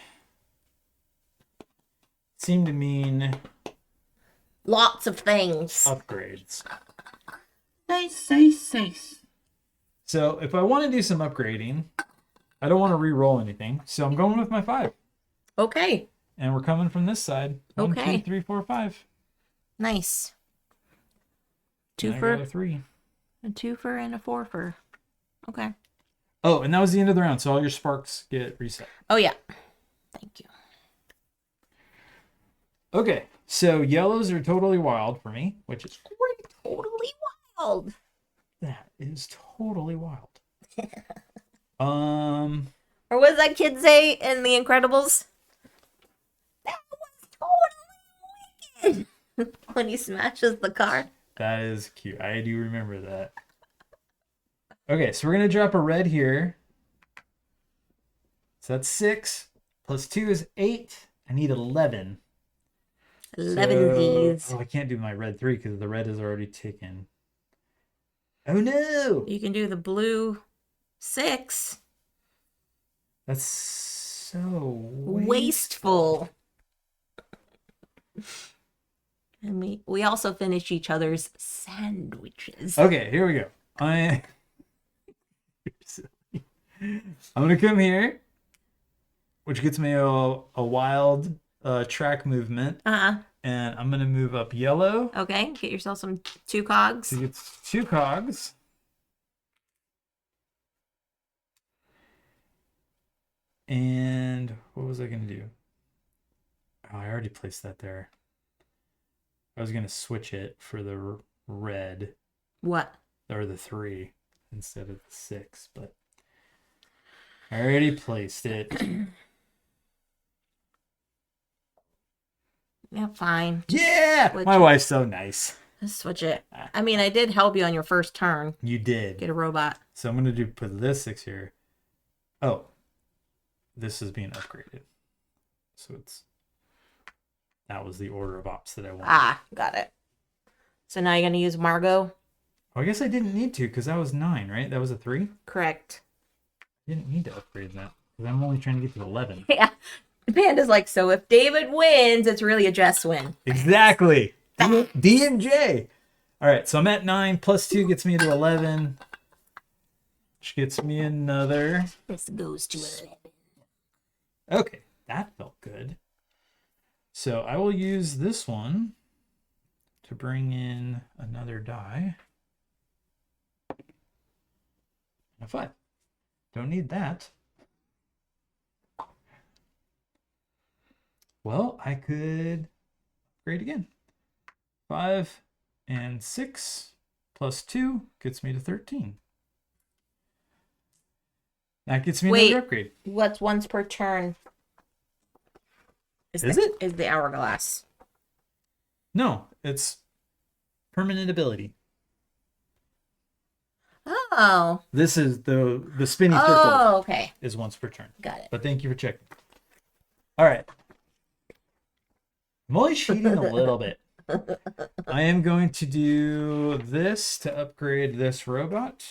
seem to mean Lots of things. upgrades. Say. So if I want to do some upgrading, I don't want to re-roll anything. So I'm going with my 5. Okay. And we're coming from this side. 1, Okay. 2, 3, 4, 5. Nice. And I got a 3. A 2-fer, and a 4-fer. Okay. Oh, and that was the end of the round. So all your sparks get reset. Oh, yeah. Thank you. Okay. So yellows are totally wild for me, which is great. Totally wild. That is totally wild. Or what does that kid say in The Incredibles? That was totally wicked. When he smashes the car. That is cute. I do remember that. Okay, so we're going to drop a red here. So that's 6. Plus 2 is 8. I need 11. 11 Ds. Oh, I can't do my red 3 because the red is already taken. Oh, no! You can do the blue 6. That's so Wasteful. And we also finish each other's sandwiches. Okay, here we go. I'm gonna come here, which gets me a wild track movement, Uh-huh. and I'm gonna move up yellow. Okay, get yourself some 2 cogs. So it's 2 cogs. And what was I gonna do? Oh, I already placed that there. I was gonna switch it for the red. What? Or the 3 instead of the 6, but I already placed it. Yeah, fine. Yeah! My wife's so nice. Just switch it. I mean, I did help you on your first turn. You did. Get a robot. So I'm going to put this 6 here. Oh. This is being upgraded. So that was the order of ops that I wanted. Ah, got it. So now you're going to use Margot? Oh, I guess I didn't need to because that was 9, right? That was a 3? Correct. I didn't need to upgrade that because I'm only trying to get to 11. Yeah. Panda's like, so if David wins, it's really a Jess win. Exactly. D and J. All right, so I'm at 9. Plus 2 gets me to 11. Which gets me another. This goes to 11. Okay, that felt good. So I will use this one to bring in another die. A 5. Don't need that. Well, I could upgrade again. 5 and 6 plus 2 gets me to 13. That gets me another upgrade. What's once per turn? Is the hourglass? No, it's permanent ability. Oh. This is the spinny circle. Oh, okay. Is once per turn. Got it. But thank you for checking. All right. I'm only cheating a little bit. I am going to do this to upgrade this robot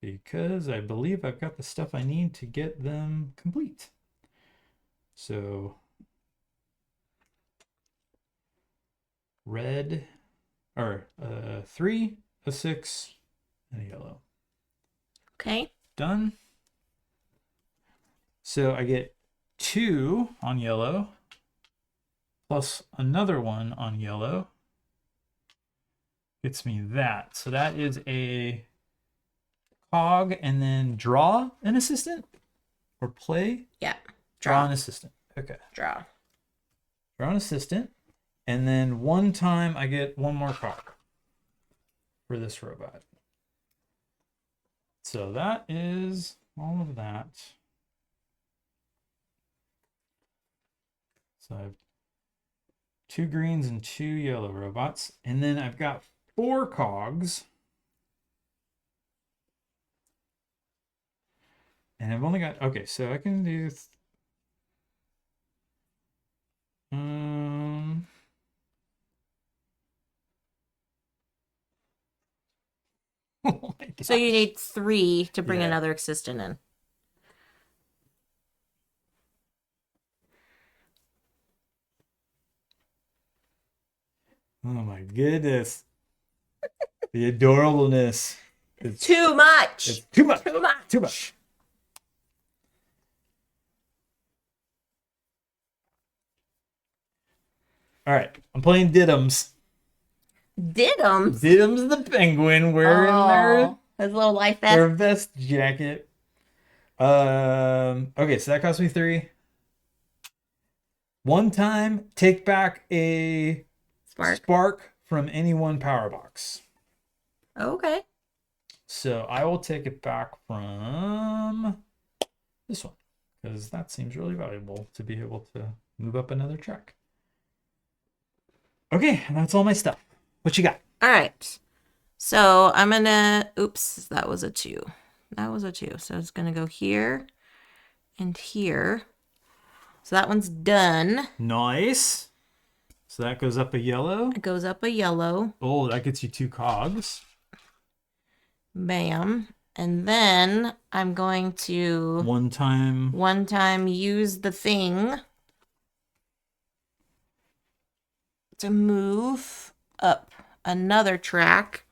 because I believe I've got the stuff I need to get them complete. So red, or 3, a 6, and a yellow. Okay. Done. So I get 2 on yellow, plus another one on yellow. Gets me that. So that is a cog, and then draw an assistant? Or play? Yeah. Draw an assistant. Okay. Draw an assistant. And then one time I get 1 more cog for this robot. So that is all of that. So I have 2 greens and 2 yellow robots. And then I've got 4 cogs. And I've only got, okay, so I can do, oh my So you gosh. need 3 to bring Yeah. another assistant in. Oh my goodness. The adorableness. It's Too much. It's too much. Too much. Too much. All right. I'm playing Diddums. Diddums. Diddums the penguin wearing his little life their vest. vest jacket. Okay, so that cost me 3. One time, take back a spark from any one power box. Okay. So I will take it back from this one because that seems really valuable to be able to move up another track. Okay, and that's all my stuff. What you got? All right. So I'm gonna, oops, that was a 2. That was a 2. So it's gonna go here and here. So that one's done. Nice. So that goes up a yellow. It goes up a yellow. Oh, that gets you 2 cogs. Bam. And then I'm going to one time use the thing to move up another track.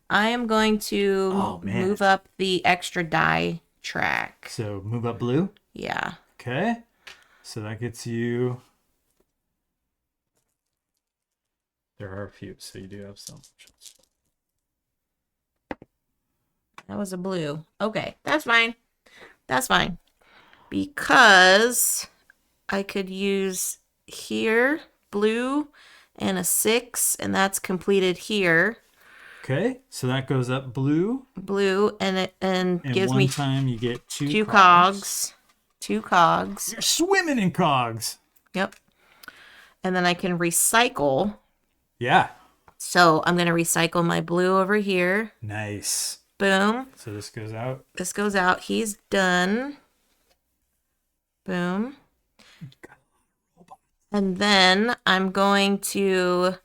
I am going to move up the extra die track. So move up blue? Yeah. Okay. So that gets you... There are a few, so you do have some options. That was a blue. Okay, that's fine. That's fine. Because I could use here, blue, and a 6, and that's completed here. Okay, so that goes up blue. Blue, and it gives one me time you get 2 cogs. 2 cogs. You're swimming in cogs. Yep. And then I can recycle. Yeah. So I'm going to recycle my blue over here. Nice. Boom. So this goes out. This goes out. He's done. Boom. And then I'm going to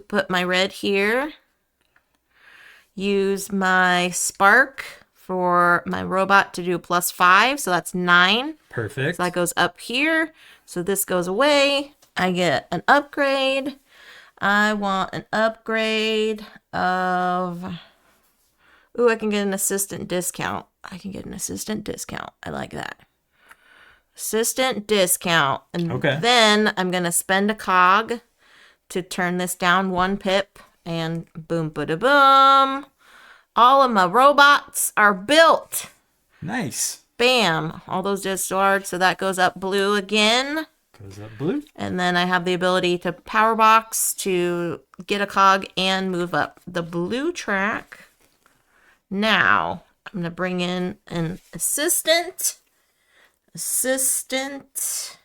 put my red here. Use my spark for my robot to do +5. So that's 9. Perfect. So that goes up here. So this goes away. I get an upgrade. I want an upgrade of... Ooh, I can get an assistant discount. I can get an assistant discount. I like that. Assistant discount. And then I'm going to spend a cog to turn this down 1 pip. And boom, bada boom. All of my robots are built. Nice. Bam. All those discards. So that goes up blue again. Goes up blue. And then I have the ability to power box to get a cog and move up the blue track. Now, I'm going to bring in an assistant. Assistant.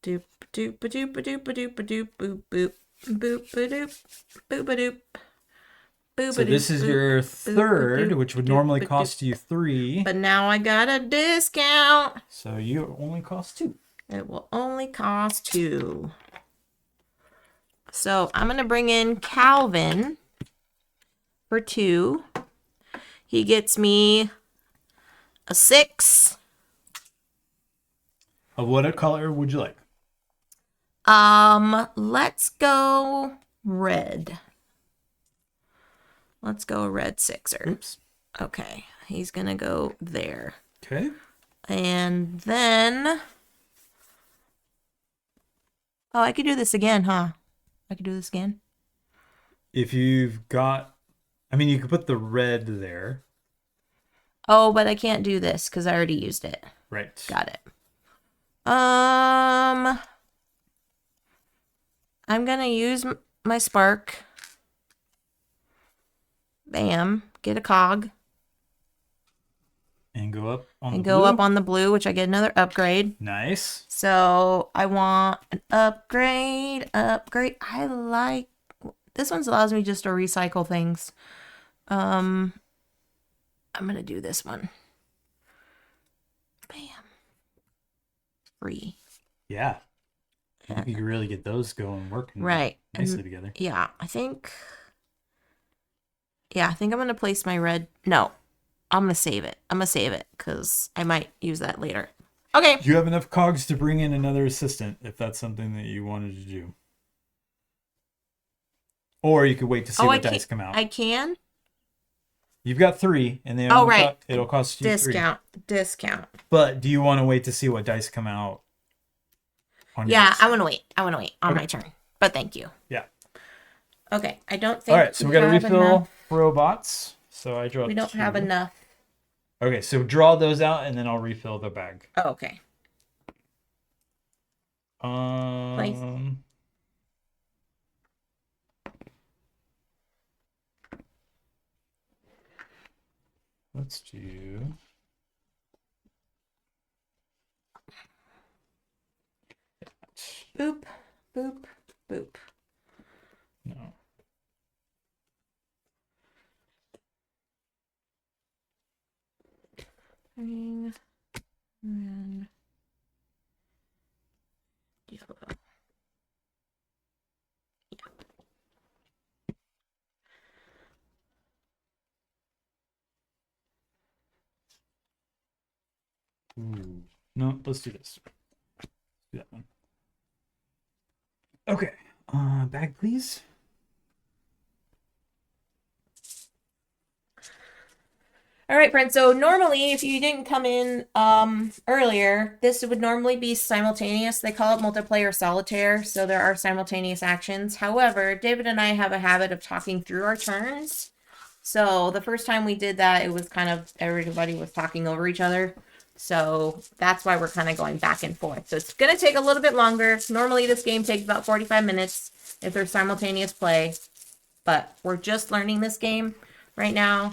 Doop doop doop doop doop doop boop boop boop doop boop doop. So this is your 3rd, which would normally cost you 3. But now I got a discount. So you only cost 2. It will only cost 2. So I'm going to bring in Calvin for 2. He gets me a 6. Of what color would you like? Let's go red. Let's go a red 6er. Oops. Okay, he's gonna go there. Okay. And then... Oh, I could do this again, huh? I could do this again. If you've got... I mean, you could put the red there. Oh, but I can't do this because I already used it. Right. Got it. I'm gonna use my spark. Bam. Get a cog. And go up on the and go blue. up on the blue, which I get another upgrade. Nice. So I want an upgrade. I like this one allows me just to recycle things. I'm gonna do this one. Bam. Free. Yeah. You can really get those going working Right. nicely together. Yeah, I think I'm gonna place my red. No, I'm gonna save it. Because I might use that later. Okay. Do you have enough cogs to bring in another assistant if that's something that you wanted to do? Or you could wait to see what dice come out. I can. You've got 3, and they right. It'll cost you Discount. But do you want to wait to see what dice come out? Yeah, I want to wait. On my turn. But thank you. Yeah. Okay, I don't think. All right, so we got to refill robots. So I draw. We don't 2. have enough. Okay, so draw those out, and then I'll refill the bag. Oh, okay. Let's do. Boop, boop, boop. No. And yellow. Ooh. No, let's do this. Do that one. Okay. Bag, please. All right, friends. So normally, if you didn't come in earlier, this would normally be simultaneous. They call it multiplayer solitaire, so there are simultaneous actions. However, David and I have a habit of talking through our turns. So the first time we did that, it was kind of everybody was talking over each other. So that's why we're kind of going back and forth. So it's going to take a little bit longer. Normally this game takes about 45 minutes if there's simultaneous play. But we're just learning this game right now.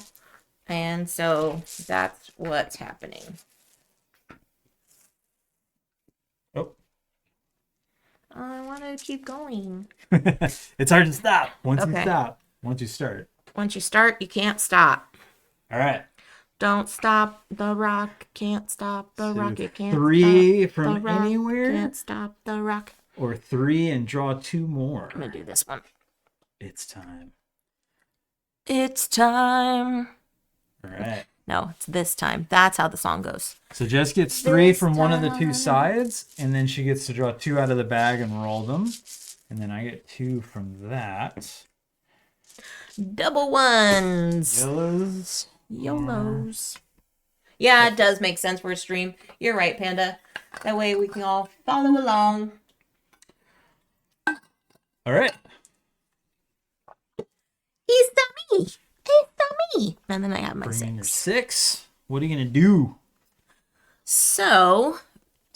And so that's what's happening. Oh. I want to keep going. It's hard to stop once you stop. Once you start. Once you start, you can't stop. All right. Don't stop the rock, can't stop the rocket, can't 3 stop from the rock, anywhere. Can't stop the rock. Or 3 and draw 2 more. I'm gonna do this one. It's time. It's time. All right. No, it's this time. That's how the song goes. So Jess gets 3 from one of the 2 sides, and then she gets to draw 2 out of the bag and roll them. And then I get 2 from that. Double ones. YOLOs. Yeah, it does make sense for a stream. You're right, Panda. That way we can all follow along. All right. He's me. And then I have my Bring 6. in your 6. What are you going to do? So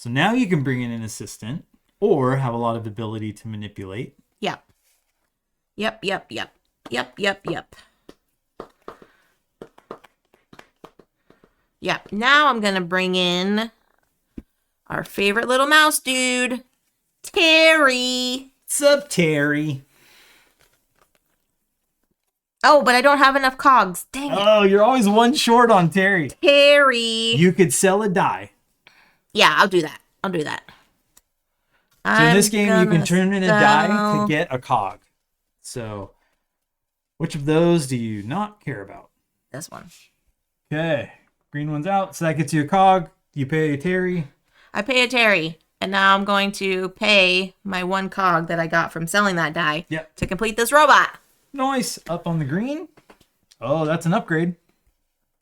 now you can bring in an assistant or have a lot of ability to manipulate. Yep. Yep, now I'm going to bring in our favorite little mouse dude, Terry. What's up, Terry? Oh, but I don't have enough cogs. Dang it. Oh, you're always one short on Terry. Terry. You could sell a die. Yeah, I'll do that. So in this game, you can turn in a die to get a cog. So, which of those do you not care about? This one. Okay. Green one's out, so that gets you a cog. You pay a Terry. I pay a Terry. And now I'm going to pay my 1 cog that I got from selling that die to complete this robot. Nice. Up on the green. Oh, that's an upgrade.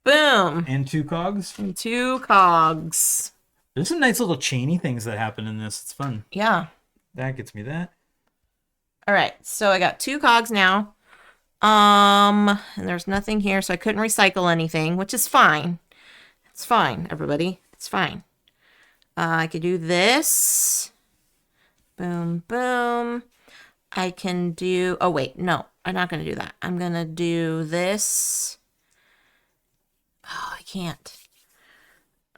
Boom. And 2 cogs. And 2 cogs. There's some nice little chainy things that happen in this. It's fun. Yeah. That gets me that. All right. So I got 2 cogs now. And there's nothing here, so I couldn't recycle anything, which is fine. It's fine, everybody. It's fine. I could do this. Boom, boom. I can do... Oh, wait. No, I'm not going to do that. I'm going to do this. Oh, I can't.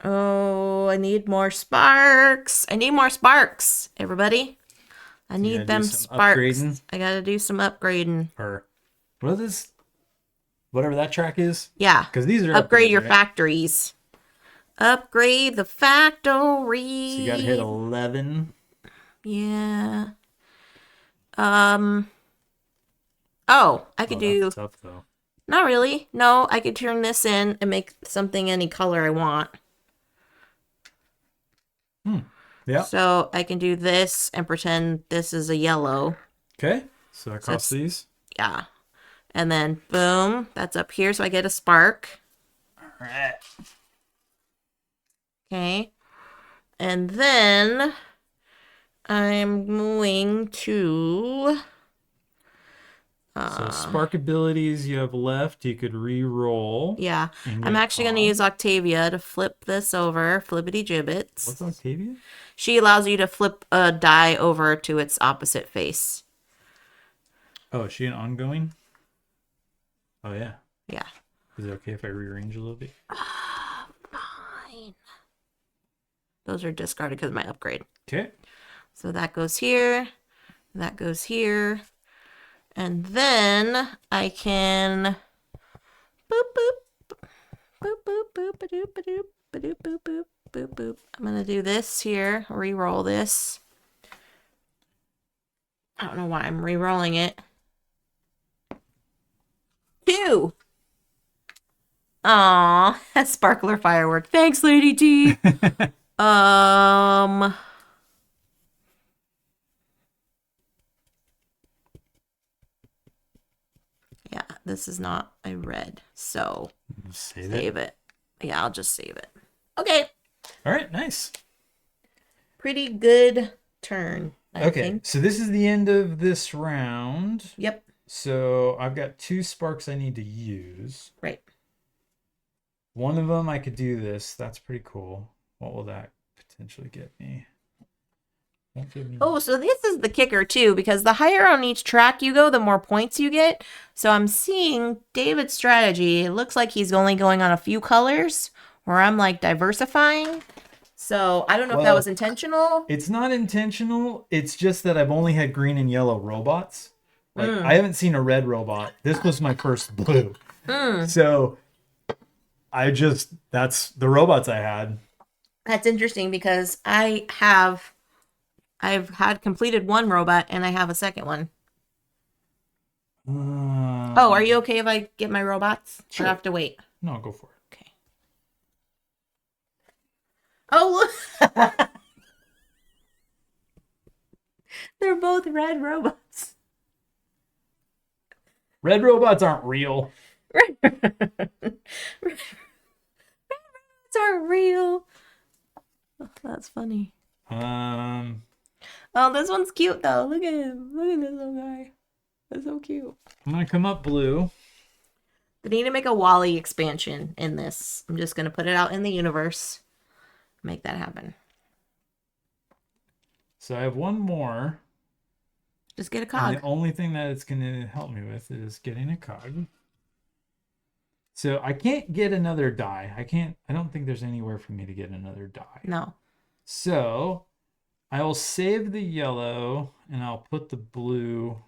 Oh, I need more sparks. I need more sparks, everybody. I So you need gotta do them some sparks. upgrading. I gotta do some upgrading. Or what is this? Whatever that track is. Yeah. Because these are Upgrade upgrades, your right? factories. Upgrade the So you gotta hit factory. 11. Yeah. Um. Oh, I could Oh, that's do. tough though. Not really. No, I could turn this in and make something any color I want. Hmm. Yeah. So I can do this and pretend this is a yellow. Okay. So that So costs that's, these. yeah. And then boom, that's up here. So I get a spark. All right. Okay. And then I'm going to. So Uh, spark abilities you have left, you could re-roll yeah. and get I'm a actually going to cog. use Octavia to flip this over. Flippity What's gibbets. Octavia? She allows you to flip a die over to its opposite face. Oh, is she an ongoing? Oh yeah. Yeah. Is it okay if I rearrange a little bit? Fine. Those are discarded because of my upgrade. Okay. So that goes here. That goes here. And then I can boop boop boop boop boop boop boop boop boop boop boop boop. I'm gonna do this here. Re-roll this. I don't know why I'm re-rolling it. 2. Aw, sparkler firework. Thanks, Lady T. Um, yeah, this is not a red, so Save it. save it. Yeah, I'll just save it. Okay, All right, nice. pretty good turn, I Okay, think. so this is the end of this round. Yep, So I've got 2 sparks I need to use. right. One of them I could do this. That's pretty cool. What will that potentially get me? Won't give me. Oh, so this is the kicker too, because the higher on each track you go, the more points you get. So I'm seeing David's strategy. It looks like he's only going on a few colors, where I'm like diversifying. So I don't know if that Well, was intentional. It's not intentional. It's just that I've only had green and yellow robots. Like I haven't seen a red robot. This was my first blue. So that's the robots I had. That's interesting because I've had completed one robot and I have a second one. Oh, are you okay if I get my robots? Sure. Or I have to wait? No, go for it. Okay. Oh, look. They're both red robots. Red robots aren't real. Robots aren't real. Oh, that's funny. Oh, this one's cute though. Look at him. Look at this little guy. That's so cute. I'm gonna come up blue. They need to make a Wally expansion in this. I'm just gonna put it out in the universe. Make that happen. So I have one more. Just get a And cog. the only thing that it's gonna help me with is getting a cog. So I can't get another die. I don't think there's anywhere for me to get another die. No. So I will save the yellow and I'll put the blue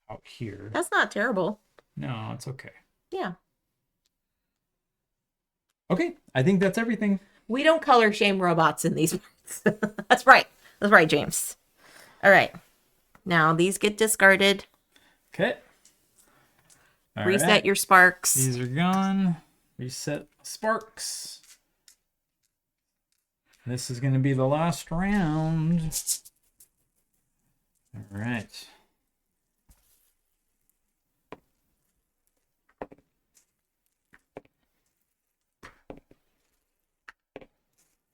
out here. That's not terrible. No, it's okay. Yeah. Okay, I think that's everything. We don't color shame robots in these ones. That's right. That's right, James. All right. Now these get discarded. Okay. All Reset right. your sparks. These are gone. Reset sparks. This is going to be the last round. All right.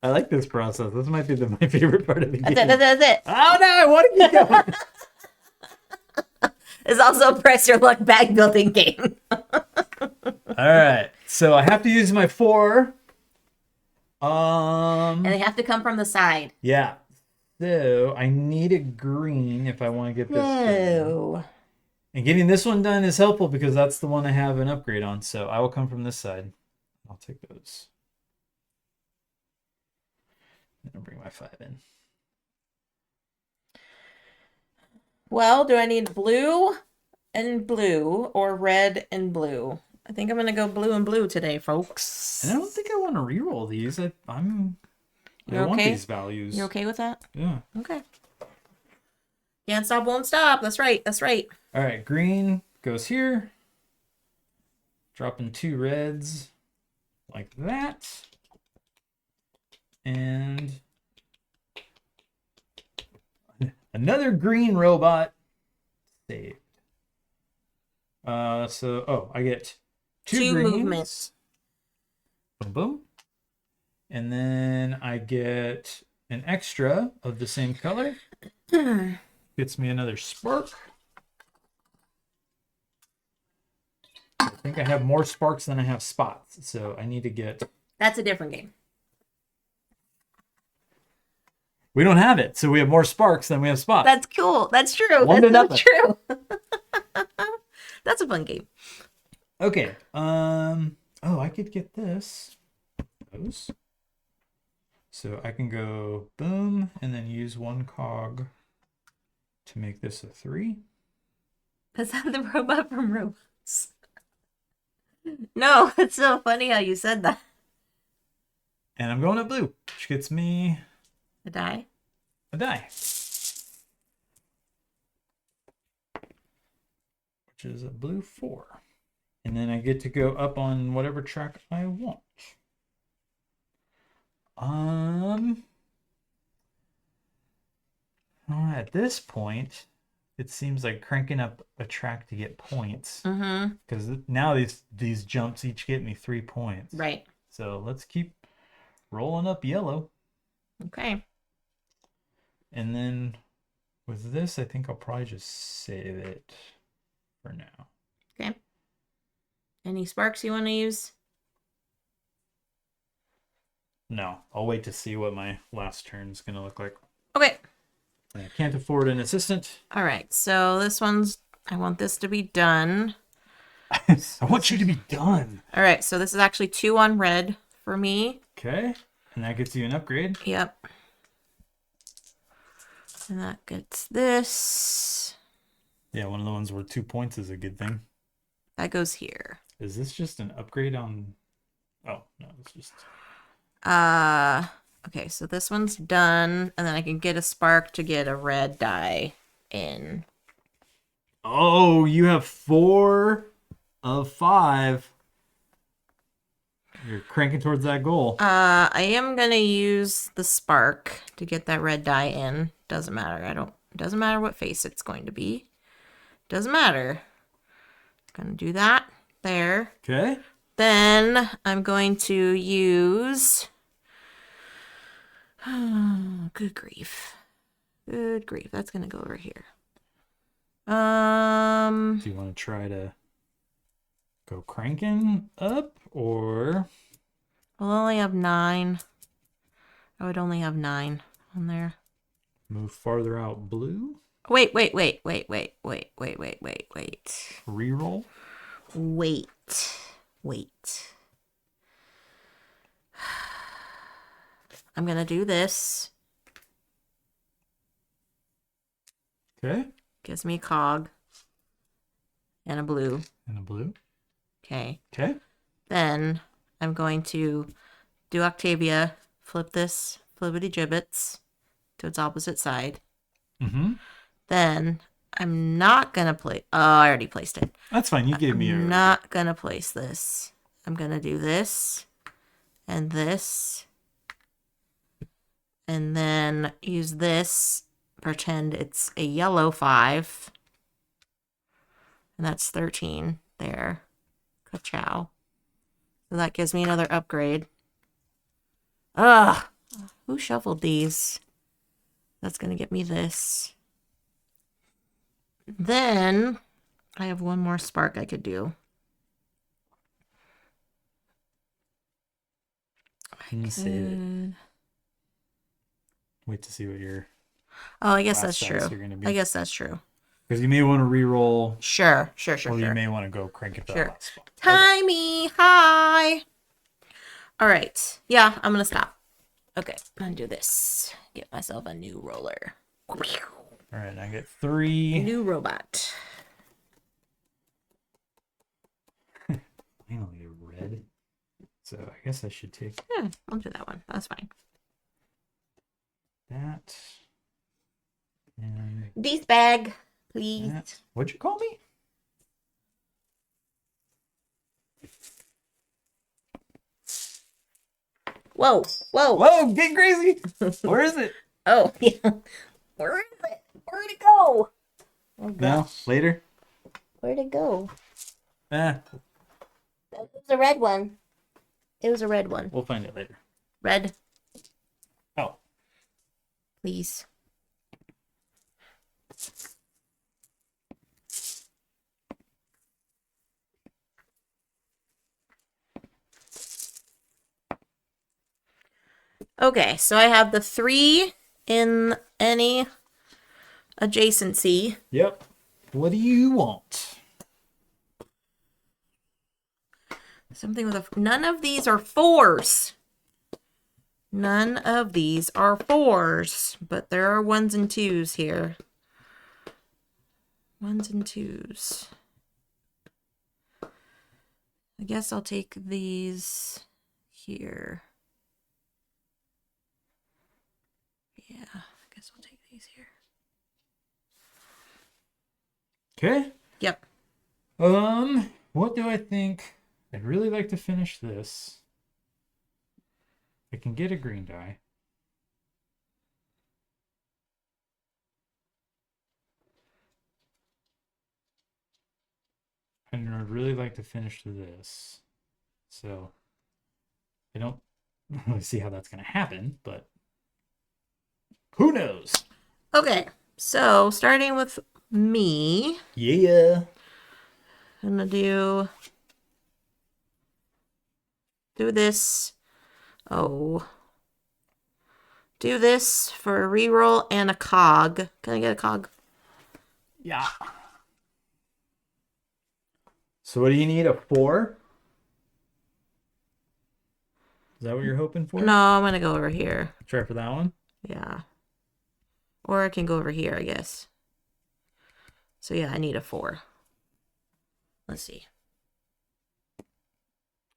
I like this process. This might be my favorite part of the game. That's it. Oh no, I want to keep going. It's also a press your luck bag building game. All right. So I have to use my 4. And they have to come from the side. Yeah. So I need a green if I want to get this done. No. And getting this one done is helpful because that's the one I have an upgrade on. So I will come from this side. I'll take those. gonna bring my 5 in. Well, do I need blue and blue or red and blue? I think I'm gonna go blue and blue today, folks. And I don't think I want to reroll these. I You're want okay? these values. You're okay with that? Yeah. Okay. Can't stop, won't stop. That's right. That's right. All right, green goes here. Dropping 2 reds like that. And another green robot saved. I get 2 greens. Movements. Boom, boom. And then I get an extra of the same color. Gets me another spark. I think I have more sparks than I have spots, so I need to get... That's a different game. We don't have it, so we have more sparks than we have spots. That's cool. That's true. One to That's nothing. true. That's a fun game. Okay. Oh, I could get this. Those. So I can go boom and then use 1 cog to make this a 3. Is that the robot from Robots? No, it's so funny how you said that. And I'm going to blue, which gets me A die? a die. Which is a blue 4. And then I get to go up on whatever track I want. Well, at this point, it seems like cranking up a track to get points. Mm-hmm. Because now these jumps each get me 3 points. Right. So let's keep rolling up yellow. Okay. And then with this, I think I'll probably just save it for now. Okay. Any sparks you want to use? No, I'll wait to see what my last turn's going to look like. Okay. I can't afford an assistant. All right. So this one's, I want this to be done. I want you to be done. All right. So this is actually 2 on red for me. Okay. And that gets you an upgrade. Yep. And that gets this. Yeah, one of the ones where 2 points is a good thing. That goes here. Is this just an upgrade on... Oh, no, it's just... Okay, so this one's done, and then I can get a spark to get a red die in. Oh, you have 4 of 5. You're cranking towards that goal. I am gonna use the spark to get that red die in. Doesn't matter. Doesn't matter what face it's going to be. Doesn't matter. Gonna do that there. Okay. Then I'm going to use... good grief. Good grief. That's going to go over here. Do you want to try to go cranking up or... I'll only have 9. I would only have 9 on there. Move farther out blue? Wait. Reroll? Wait. I'm gonna do this. Okay. Gives me a cog. And a blue. And a blue. Okay. Okay. Then I'm going to do Octavia, flip this flippity gibbets to its opposite side. Mm-hmm. Then I'm not gonna play. Oh, I already placed it. That's fine. You gave me a... I'm not gonna place this. I'm gonna do this and this, and then use this. Pretend it's a yellow 5, and that's 13 there. Ka-chow. So that gives me another upgrade. Ugh! Who shuffled these? That's gonna get me this. Then I have one more spark I could do. Can you save it? Wait to see what your... Oh, I guess last that's dice true. are gonna be. I guess that's true. Because you may want to re-roll, Sure. or you may want to go crank it to Sure. that last spot. Timey, hi. All right. Yeah, I'm gonna stop. Okay, I'm gonna do this. Get myself a new roller. All right, I get 3. New robot. Finally, red. So I guess I should take Yeah, I'll do that one. That's fine. that and This bag, please. that. What'd you call me? Whoa, whoa. Whoa, get crazy! Where is it? Oh, yeah. Where is it? Where'd it go? Oh, No, gosh. later. Where'd it go? Eh, That was a red one. It was a red one. we'll find it later. Red, Oh, please. Okay, so I have the 3 in any adjacency. yep. What do you want? Something with a. None of these are 4s. None of these are 4s, but there are 1s and 2s here. 1s and 2s. I guess I'll take these here. Yeah, I guess we'll take these here. Okay. Yep. What do I think? I'd really like to finish this. I can get a green die. And I'd really like to finish this. So I don't really see how that's going to happen, but who knows? Okay, so starting with me, Yeah. I'm gonna do this. Oh, do this for a reroll and a cog. Can I get a cog? Yeah. So what do you need? A 4? Is that what you're hoping for? No, I'm gonna go over here. Try for that one. Yeah, or I can go over here, I guess. So yeah, I need a 4. Let's see.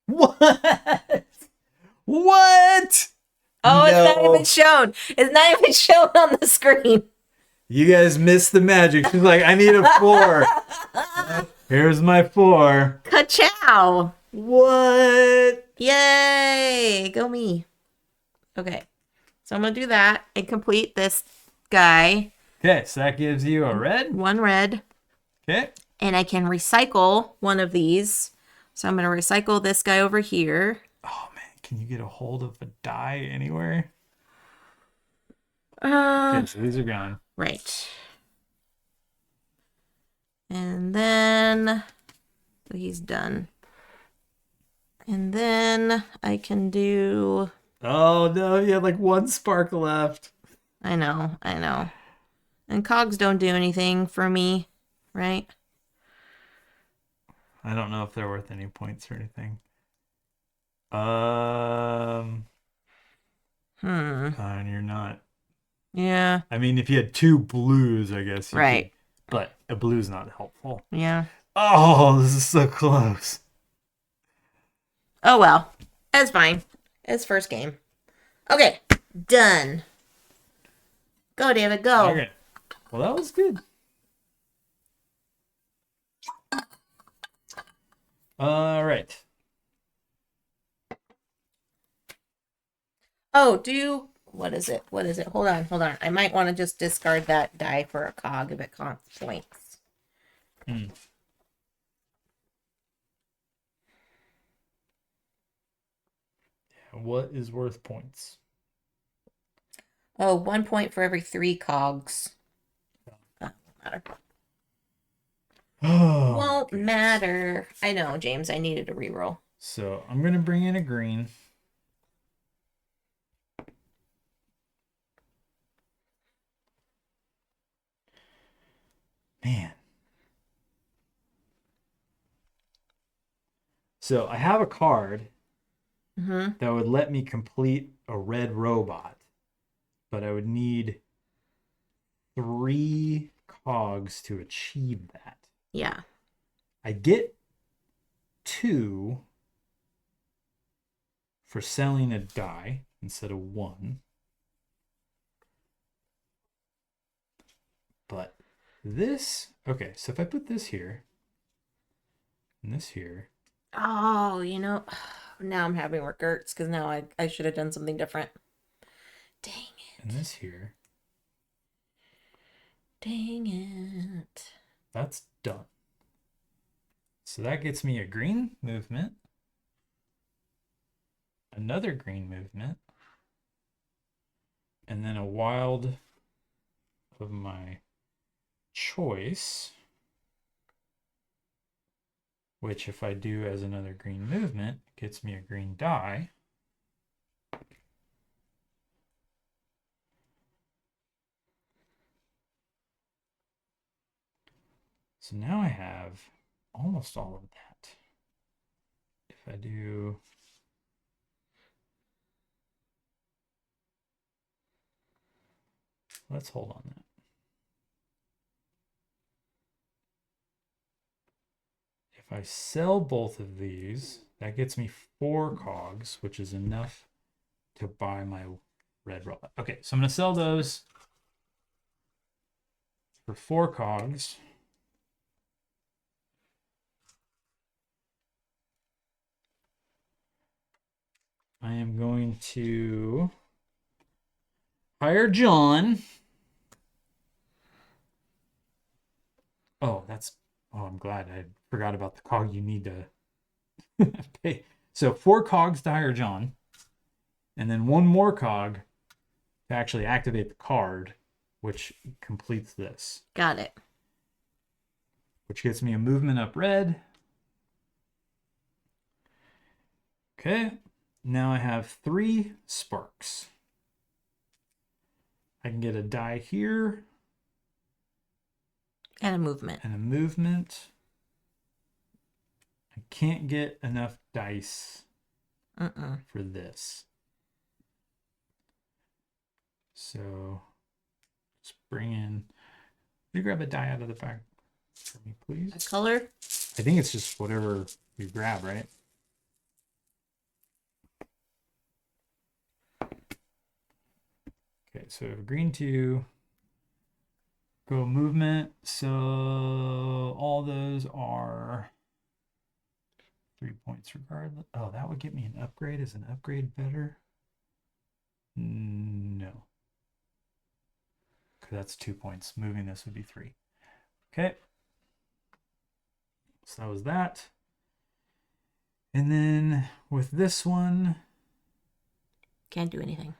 What? What? Oh, it's not No. even shown. It's not even shown on the screen. You guys missed the magic. She's like, I need a 4. Here's my 4. Ka-chow! What? Yay! Go me. Okay. So I'm going to do that and complete this guy. Okay, so that gives you a red. 1 red. Okay. And I can recycle one of these. So I'm going to recycle this guy over here. Oh man, can you get a hold of a die anywhere? Okay, so these are gone. Right. And then he's done. And then I can do. Oh no, you had like 1 spark left. I know. And cogs don't do anything for me, right? I don't know if they're worth any points or anything. And you're not. Yeah. I mean, if you had 2 blues, I guess you Right. could, but a blue's not helpful. Yeah. Oh, this is so close. Oh well. It's fine. It's first game. Okay. Done. Go, David, go. Okay. Well, that was good. All right. Oh, what is it? Hold on. I might want to just discard that die for a cog if it costs points. What is worth points? Oh, 1 point for every 3 cogs. Won't matter. Oh, Won't matter. I know, James. I needed a reroll. so I'm gonna bring in a green. Man. So I have a card Mm-hmm. that would let me complete a red robot, but I would need 3 cogs to achieve that. Yeah. I get 2 for selling a die instead of 1. But this, okay, so if I put this here and this here, Oh, now I'm having regrets because now I should have done something different. Dang and it. this here, Dang it. that's done. So that gets me a green movement, another green movement, and then a wild of my choice, which if I do as another green movement, gets me a green die. So now I have almost all of that. If I do, let's hold on that. If I sell both of these, that gets me 4 cogs, which is enough to buy my red robot. Okay, so I'm going to sell those for 4 cogs. I am going to hire John. Oh, I'm glad I forgot about the cog you need to pay. So 4 cogs to hire John, and then 1 more cog to actually activate the card, which completes this. Got it. Which gets me a movement up red. Okay, now I have 3 sparks. I can get a die here. And a movement. And a movement. I can't get enough dice for this. So just bring in. Will you grab a die out of the bag for me, please? A color? I think it's just whatever you grab, right? Okay, so green 2. Go movement. So all those are 3 points regardless. Oh, that would get me an upgrade. Is an upgrade better? No. Because that's 2 points. Moving this would be 3. Okay. So that was that. And then with this one, Can't do anything.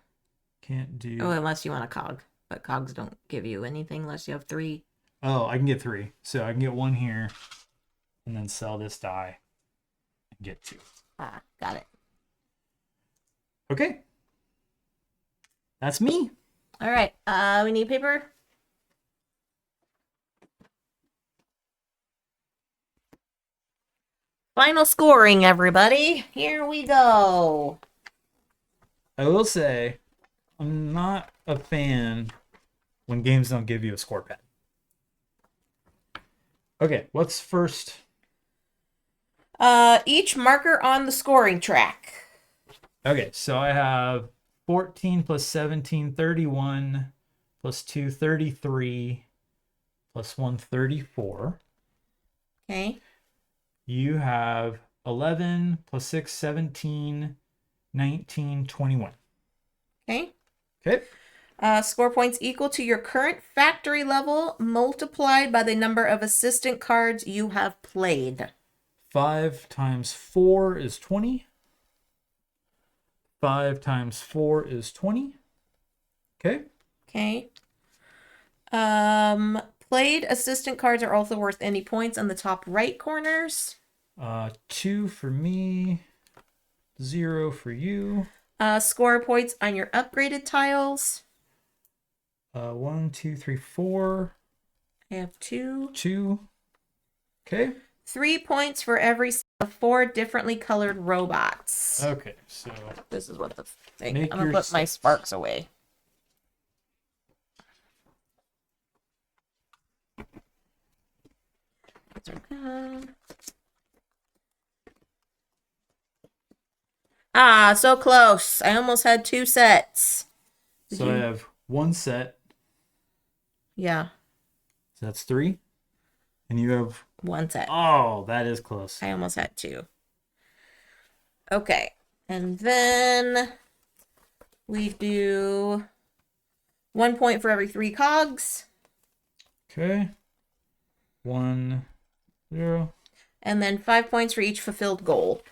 can't do. Oh, unless you want a cog. But cogs don't give you anything unless you have 3. Oh, I can get 3. So I can get 1 here and then sell this die and get 2. Ah, got it. Okay. That's me. All right. We need paper. Final scoring, everybody. Here we go. I will say, I'm not a fan when games don't give you a score pad. Okay, what's first? Each marker on the scoring track. Okay, so I have 14 plus 17, 31, plus 2, 33, plus 1, 34. Okay. You have 11 plus 6, 17, 19, 21. Okay. Okay. Score points equal to your current factory level multiplied by the number of assistant cards you have played. 5 times 4 is 20. 5 times 4 is 20. Okay. Okay. Played assistant cards are also worth any points on the top right corners. 2 for me, 0 for you. Score points on your upgraded tiles. 1, 2, 3, 4. I have 2. 2. Okay. 3 points for every 4 differently colored robots. Okay, so This is what the thing. Make I'm gonna your put my sets. sparks away. Ah, so close. I almost had 2 sets. so I have 1 set. Yeah, So that's 3. And you have 1 set. oh, that is close. I almost had 2. Okay. And then we do 1 point for every 3 cogs. Okay. 1, 0. And then 5 points for each fulfilled goal.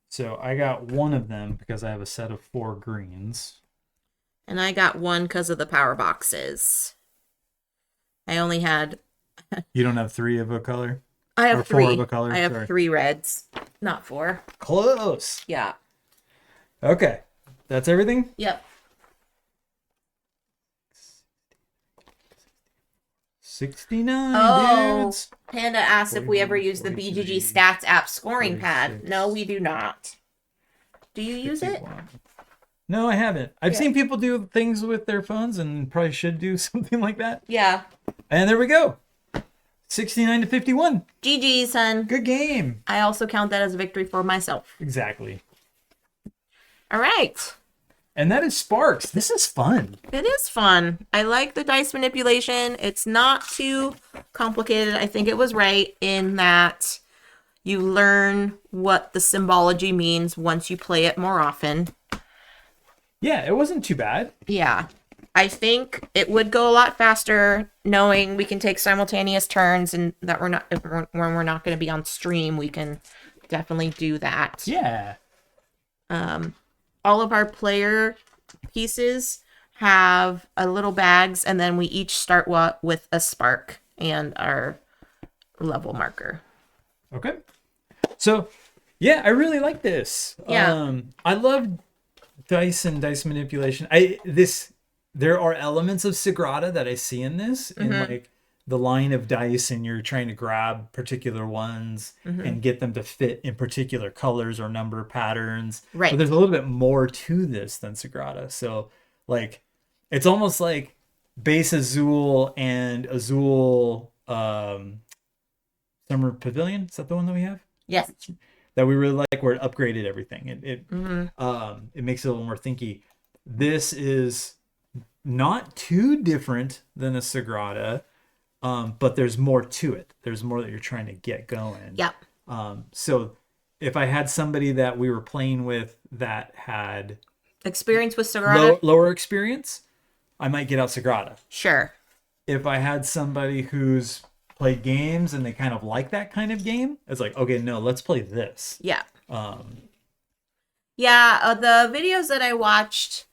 So I got 1 of them because I have a set of 4 greens. And I got 1 because of the power boxes. I only had... You don't have 3 of a color? I have Or 3. 4 of a color? I have Sorry. 3 reds, not 4. Close. Yeah. Okay. That's everything? Yep. 69, dudes. Panda asked if we ever 41, use the 43, BGG Stats app scoring pad. 46, No, we do not. Do you use it? 51. No, I haven't. I've seen people do things with their phones and probably should do something like that. Yeah. And there we go. 69 to 51. GG, son. Good game. I also count that as a victory for myself. Exactly. All right. And that is Sparks. This is fun. It is fun. I like the dice manipulation. It's not too complicated. I think it was right in that you learn what the symbology means once you play it more often. Yeah, it wasn't too bad. Yeah. I think it would go a lot faster knowing we can take simultaneous turns and that when we're not going to be on stream, we can definitely do that. Yeah. All of our player pieces have a little bags, and then we each start with a spark and our level marker. Okay. So, yeah, I really like this. Yeah. I love dice and dice manipulation. There are elements of Sagrada that I see in this, in like the line of dice, and you're trying to grab particular ones and get them to fit in particular colors or number patterns. Right. But there's a little bit more to this than Sagrada. So, like, it's almost like Base Azul and Azul Summer Pavilion. Is that the one that we have? Yes. That we really like, where it upgraded everything. It makes it a little more thinky. This is not too different than a Sagrada, but there's more to it. There's more that you're trying to get going. Yep. So if I had somebody that we were playing with that had Experience with Sagrada? lower experience, I might get out Sagrada. Sure. If I had somebody who's played games and they kind of like that kind of game, it's like, okay, no, let's play this. Yeah. The videos that I watched,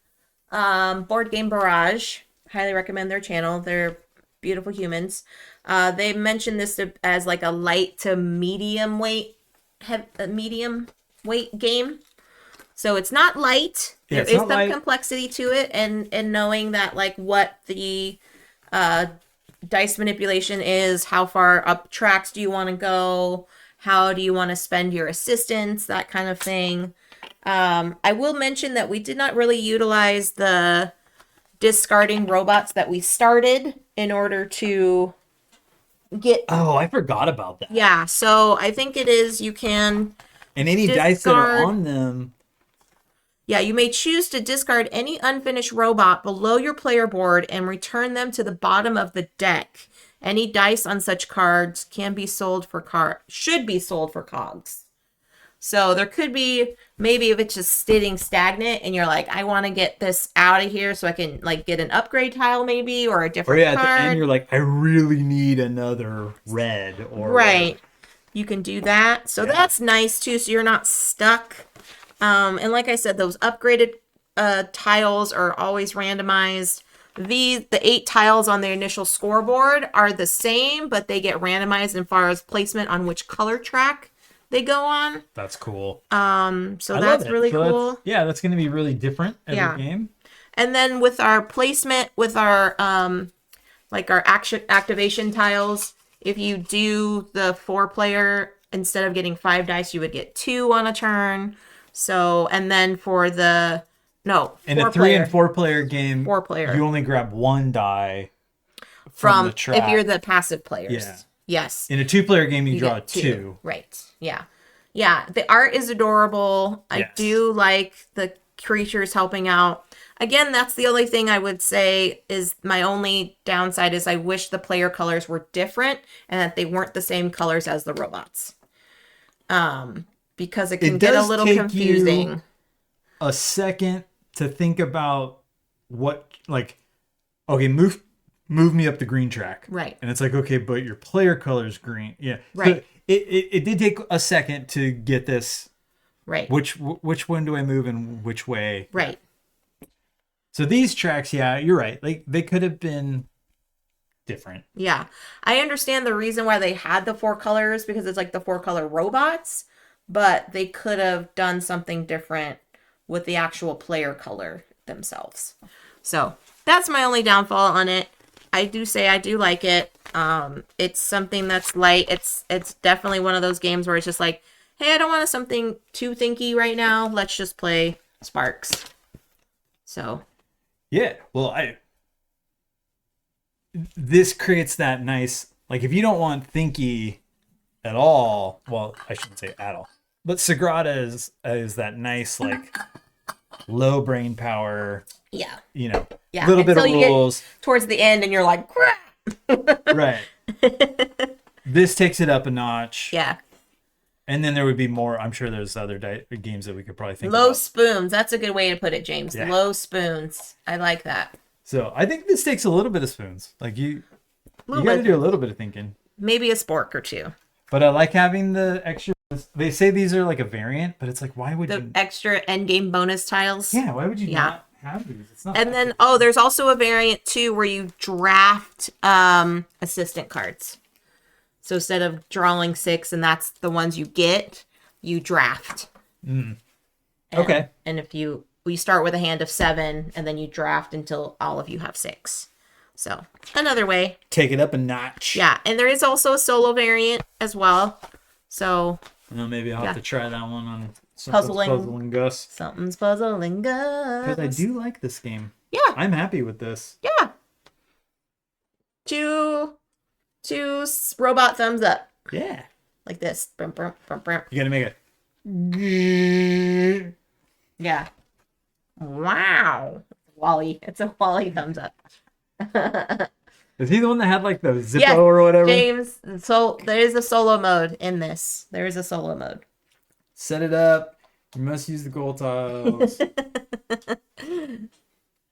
Board Game Barrage, highly recommend their channel. They're beautiful humans. They mentioned this as like a light to medium weight game. So it's not light. Yeah, There is some complexity to it, and knowing that like what the dice manipulation is, how far up tracks do you want to go, how do you want to spend your assistance, that kind of thing. I will mention that we did not really utilize the discarding robots that we started in order to get... Oh, I forgot about that. Yeah, so I think it is you can... And any dice that are on them... Yeah, you may choose to discard any unfinished robot below your player board and return them to the bottom of the deck. Any dice on such cards should be sold for cogs. So there could be, maybe if it's just sitting stagnant and you're like, I want to get this out of here so I can like get an upgrade tile maybe, or a different card. At the end you're like, I really need another red. Or right. You can do that. So that's nice too, so you're not stuck. And like I said, those upgraded tiles are always randomized. The 8 tiles on the initial scoreboard are the same, but they get randomized as far as placement on which color track they go on. That's cool. So that's really cool. That's going to be really different every game. And then with our placement, with our like our activation tiles, if you do the 4-player instead of getting 5 dice, you would get 2 on a turn. So, and then for the, no, In a 3 player, and 4 player game, 4 player. you only grab 1 die from the track. if you're the passive players. Yeah. Yes. In a 2 player game, you draw get 2. Right. Yeah. Yeah. The art is adorable. Yes. I do like the creatures helping out. Again, that's the only thing I would say is my only downside is I wish the player colors were different and that they weren't the same colors as the robots. Because it can get a little confusing. A second to think about what, like, okay, move me up the green track. Right. And it's like, okay, but your player color's green. Yeah. Right. So it did take a second to get this. Right. Which one do I move and which way? Right. So these tracks, yeah, you're right. Like they could have been different. Yeah. I understand the reason why they had the 4 colors because it's like the 4 color robots, but they could have done something different with the actual player color themselves. So that's my only downfall on it. I do say I do like it. It's something that's light. It's definitely one of those games where it's just like, hey, I don't want something too thinky right now. Let's just play Sparks. So yeah, well, this creates that nice, like if you don't want thinky at all, well, I shouldn't say at all, but Sagrada is that nice like low brain power. Yeah. You know, yeah. Little bit of you rules get towards the end, and you're like, crap. Right. This takes it up a notch. Yeah. And then there would be more. I'm sure there's other games that we could probably think Low about. spoons. That's a good way to put it, James. Yeah. Low spoons. I like that. So I think this takes a little bit of spoons. Like you got to do a little bit of thinking. Maybe a spork or 2. But I like having the extra. They say these are like a variant, but it's like, why would The you? extra end game bonus tiles. Yeah, why would you not have these? It's not. And then, there's also a variant too where you draft assistant cards. So instead of drawing 6, and that's the ones you get, you draft. Okay. And if we start with a hand of 7, and then you draft until all of you have 6. So another way. Take it up a notch. Yeah, and there is also a solo variant as well. So maybe I'll have to try that one on Puzzling Gus. Something's puzzling Gus. Because I do like this game. Yeah. I'm happy with this. Yeah. Two robot thumbs up. Yeah. Like this. Brum, brum, brum, brum. You gotta make it. Yeah. Wow. Wally. It's a Wally thumbs up. Is he the one that had like the Zippo Yes, or whatever? James. So there is a solo mode in this. There is a solo mode. Set it up. You must use the gold tiles.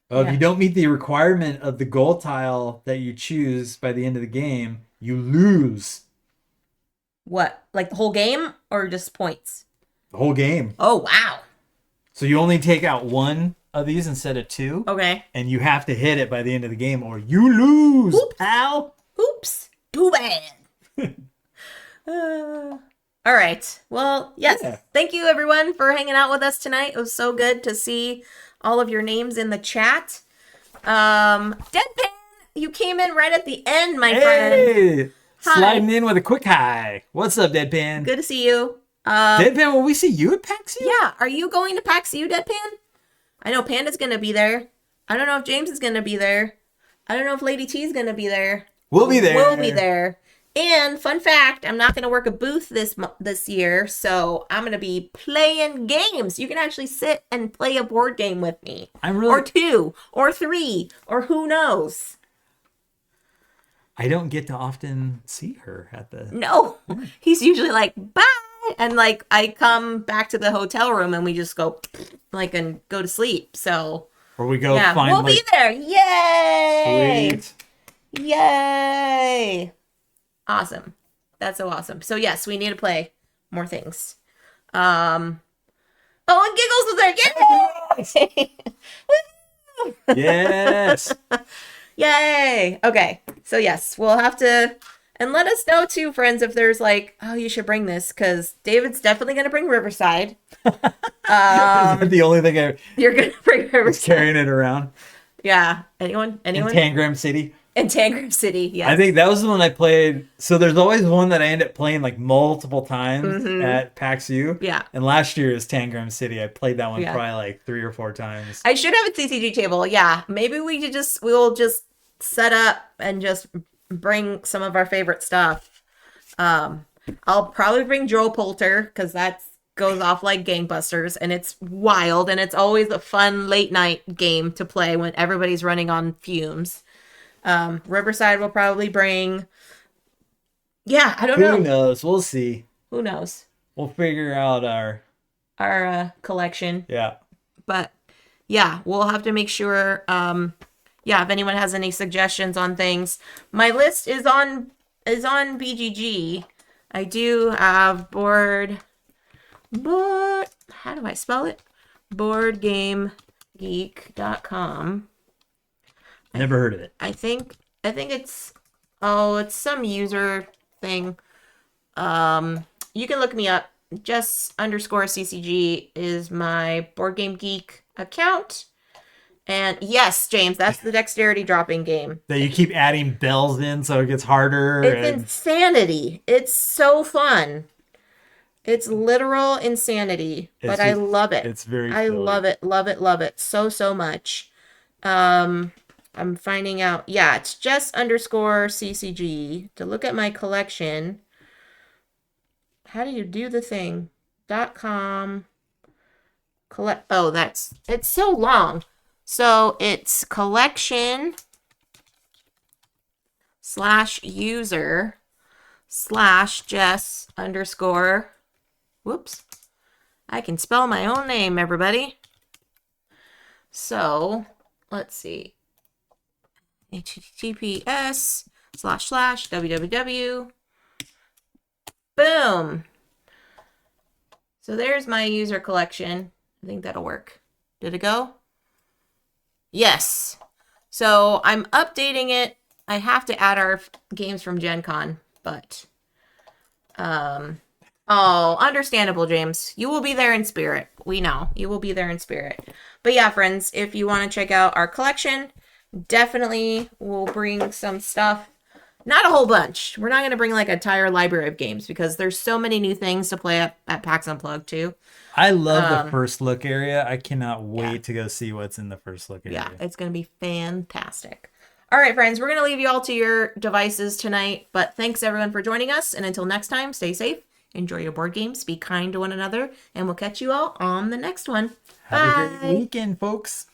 If you don't meet the requirement of the gold tile that you choose by the end of the game, you lose. What? Like the whole game or just points? The whole game. Oh, wow. So you only take out 1 of these instead of 2. Okay. And you have to hit it by the end of the game or you lose, pal. Oops. Too bad. All right. Well, yes. Yeah. Thank you, everyone, for hanging out with us tonight. It was so good to see all of your names in the chat. Deadpan, you came in right at the end, my friend. Hi. Sliding in with a quick hi. What's up, Deadpan? Good to see you. Deadpan, will we see you at PAX U? Yeah. Are you going to PAX U, Deadpan? I know Panda's going to be there. I don't know if James is going to be there. I don't know if Lady T is going to be there. We'll be there. We'll be there. And fun fact, I'm not going to work a booth this year, so I'm going to be playing games. You can actually sit and play a board game with me. Or 2, or 3, or who knows. I don't get to often see her at the... No. He's usually like, bye. And like, I come back to the hotel room and we just go, like, and go to sleep. So... Or we go find... We'll be there. Yay! Sweet. Yay! Awesome. That's so awesome. So yes, we need to play more things. Oh, and Giggles was there. Yay! Yes. Yay! Okay. So yes, we'll have to, and let us know too, friends, if there's like, oh, you should bring this, because David's definitely gonna bring Riverside. The only thing you're gonna bring Riverside. Carrying it around. Yeah. Anyone? In Tangram City. And Tangram City, I yes. think that was the one I played. So there's always one that I end up playing like multiple times Mm-hmm. at PAX U. Yeah. And last year is Tangram City. I played that one Yeah. probably like 3 or 4 times. I should have a CCG table. Yeah. Maybe we'll just set up and just bring some of our favorite stuff. Um, I'll probably bring Joe Poulter because that goes off like gangbusters and it's wild and it's always a fun late night game to play when everybody's running on fumes. Riverside will probably bring. Yeah, I don't Who know. knows? We'll see. Who knows? We'll figure out our Our collection. yeah. But yeah, we'll have to make sure. Yeah, if anyone has any suggestions on things, my list is on BGG. I do have board. How do I spell it? BoardGameGeek.com. Never heard of it. I think it's it's some user thing. You can look me up. Jess underscore CCG is my Board Game Geek account. And yes, James, that's the dexterity dropping game. That you keep adding bells in so it gets harder. It's And insanity. It's so fun. It's literal insanity, it's but I just love it. it's very I silly. love it, love it, love it so, so much. Um, I'm finding out. Yeah, it's Jess underscore CCG to look at my collection. How do you do the thing? .com. Oh, it's so long. So it's collection/user/Jess underscore. Whoops. I can spell my own name, everybody. So let's see. https://www. Boom. So there's my user collection. I think that'll work. Did it go? Yes. So I'm updating it. I have to add our games from Gen Con, but understandable, James. You will be there in spirit. We know. You will be there in spirit. But yeah, friends, if you want to check out our collection, definitely we'll bring some stuff. Not a whole bunch. We're not going to bring like an entire library of games because there's so many new things to play at PAX Unplugged too. I love the first look area. I cannot wait Yeah. to go see what's in the first look area. Yeah, it's going to be fantastic. All right, friends, we're going to leave you all to your devices tonight. But thanks everyone for joining us. And until next time, stay safe, enjoy your board games, be kind to one another, and we'll catch you all on the next one. Have a Bye. great weekend, folks.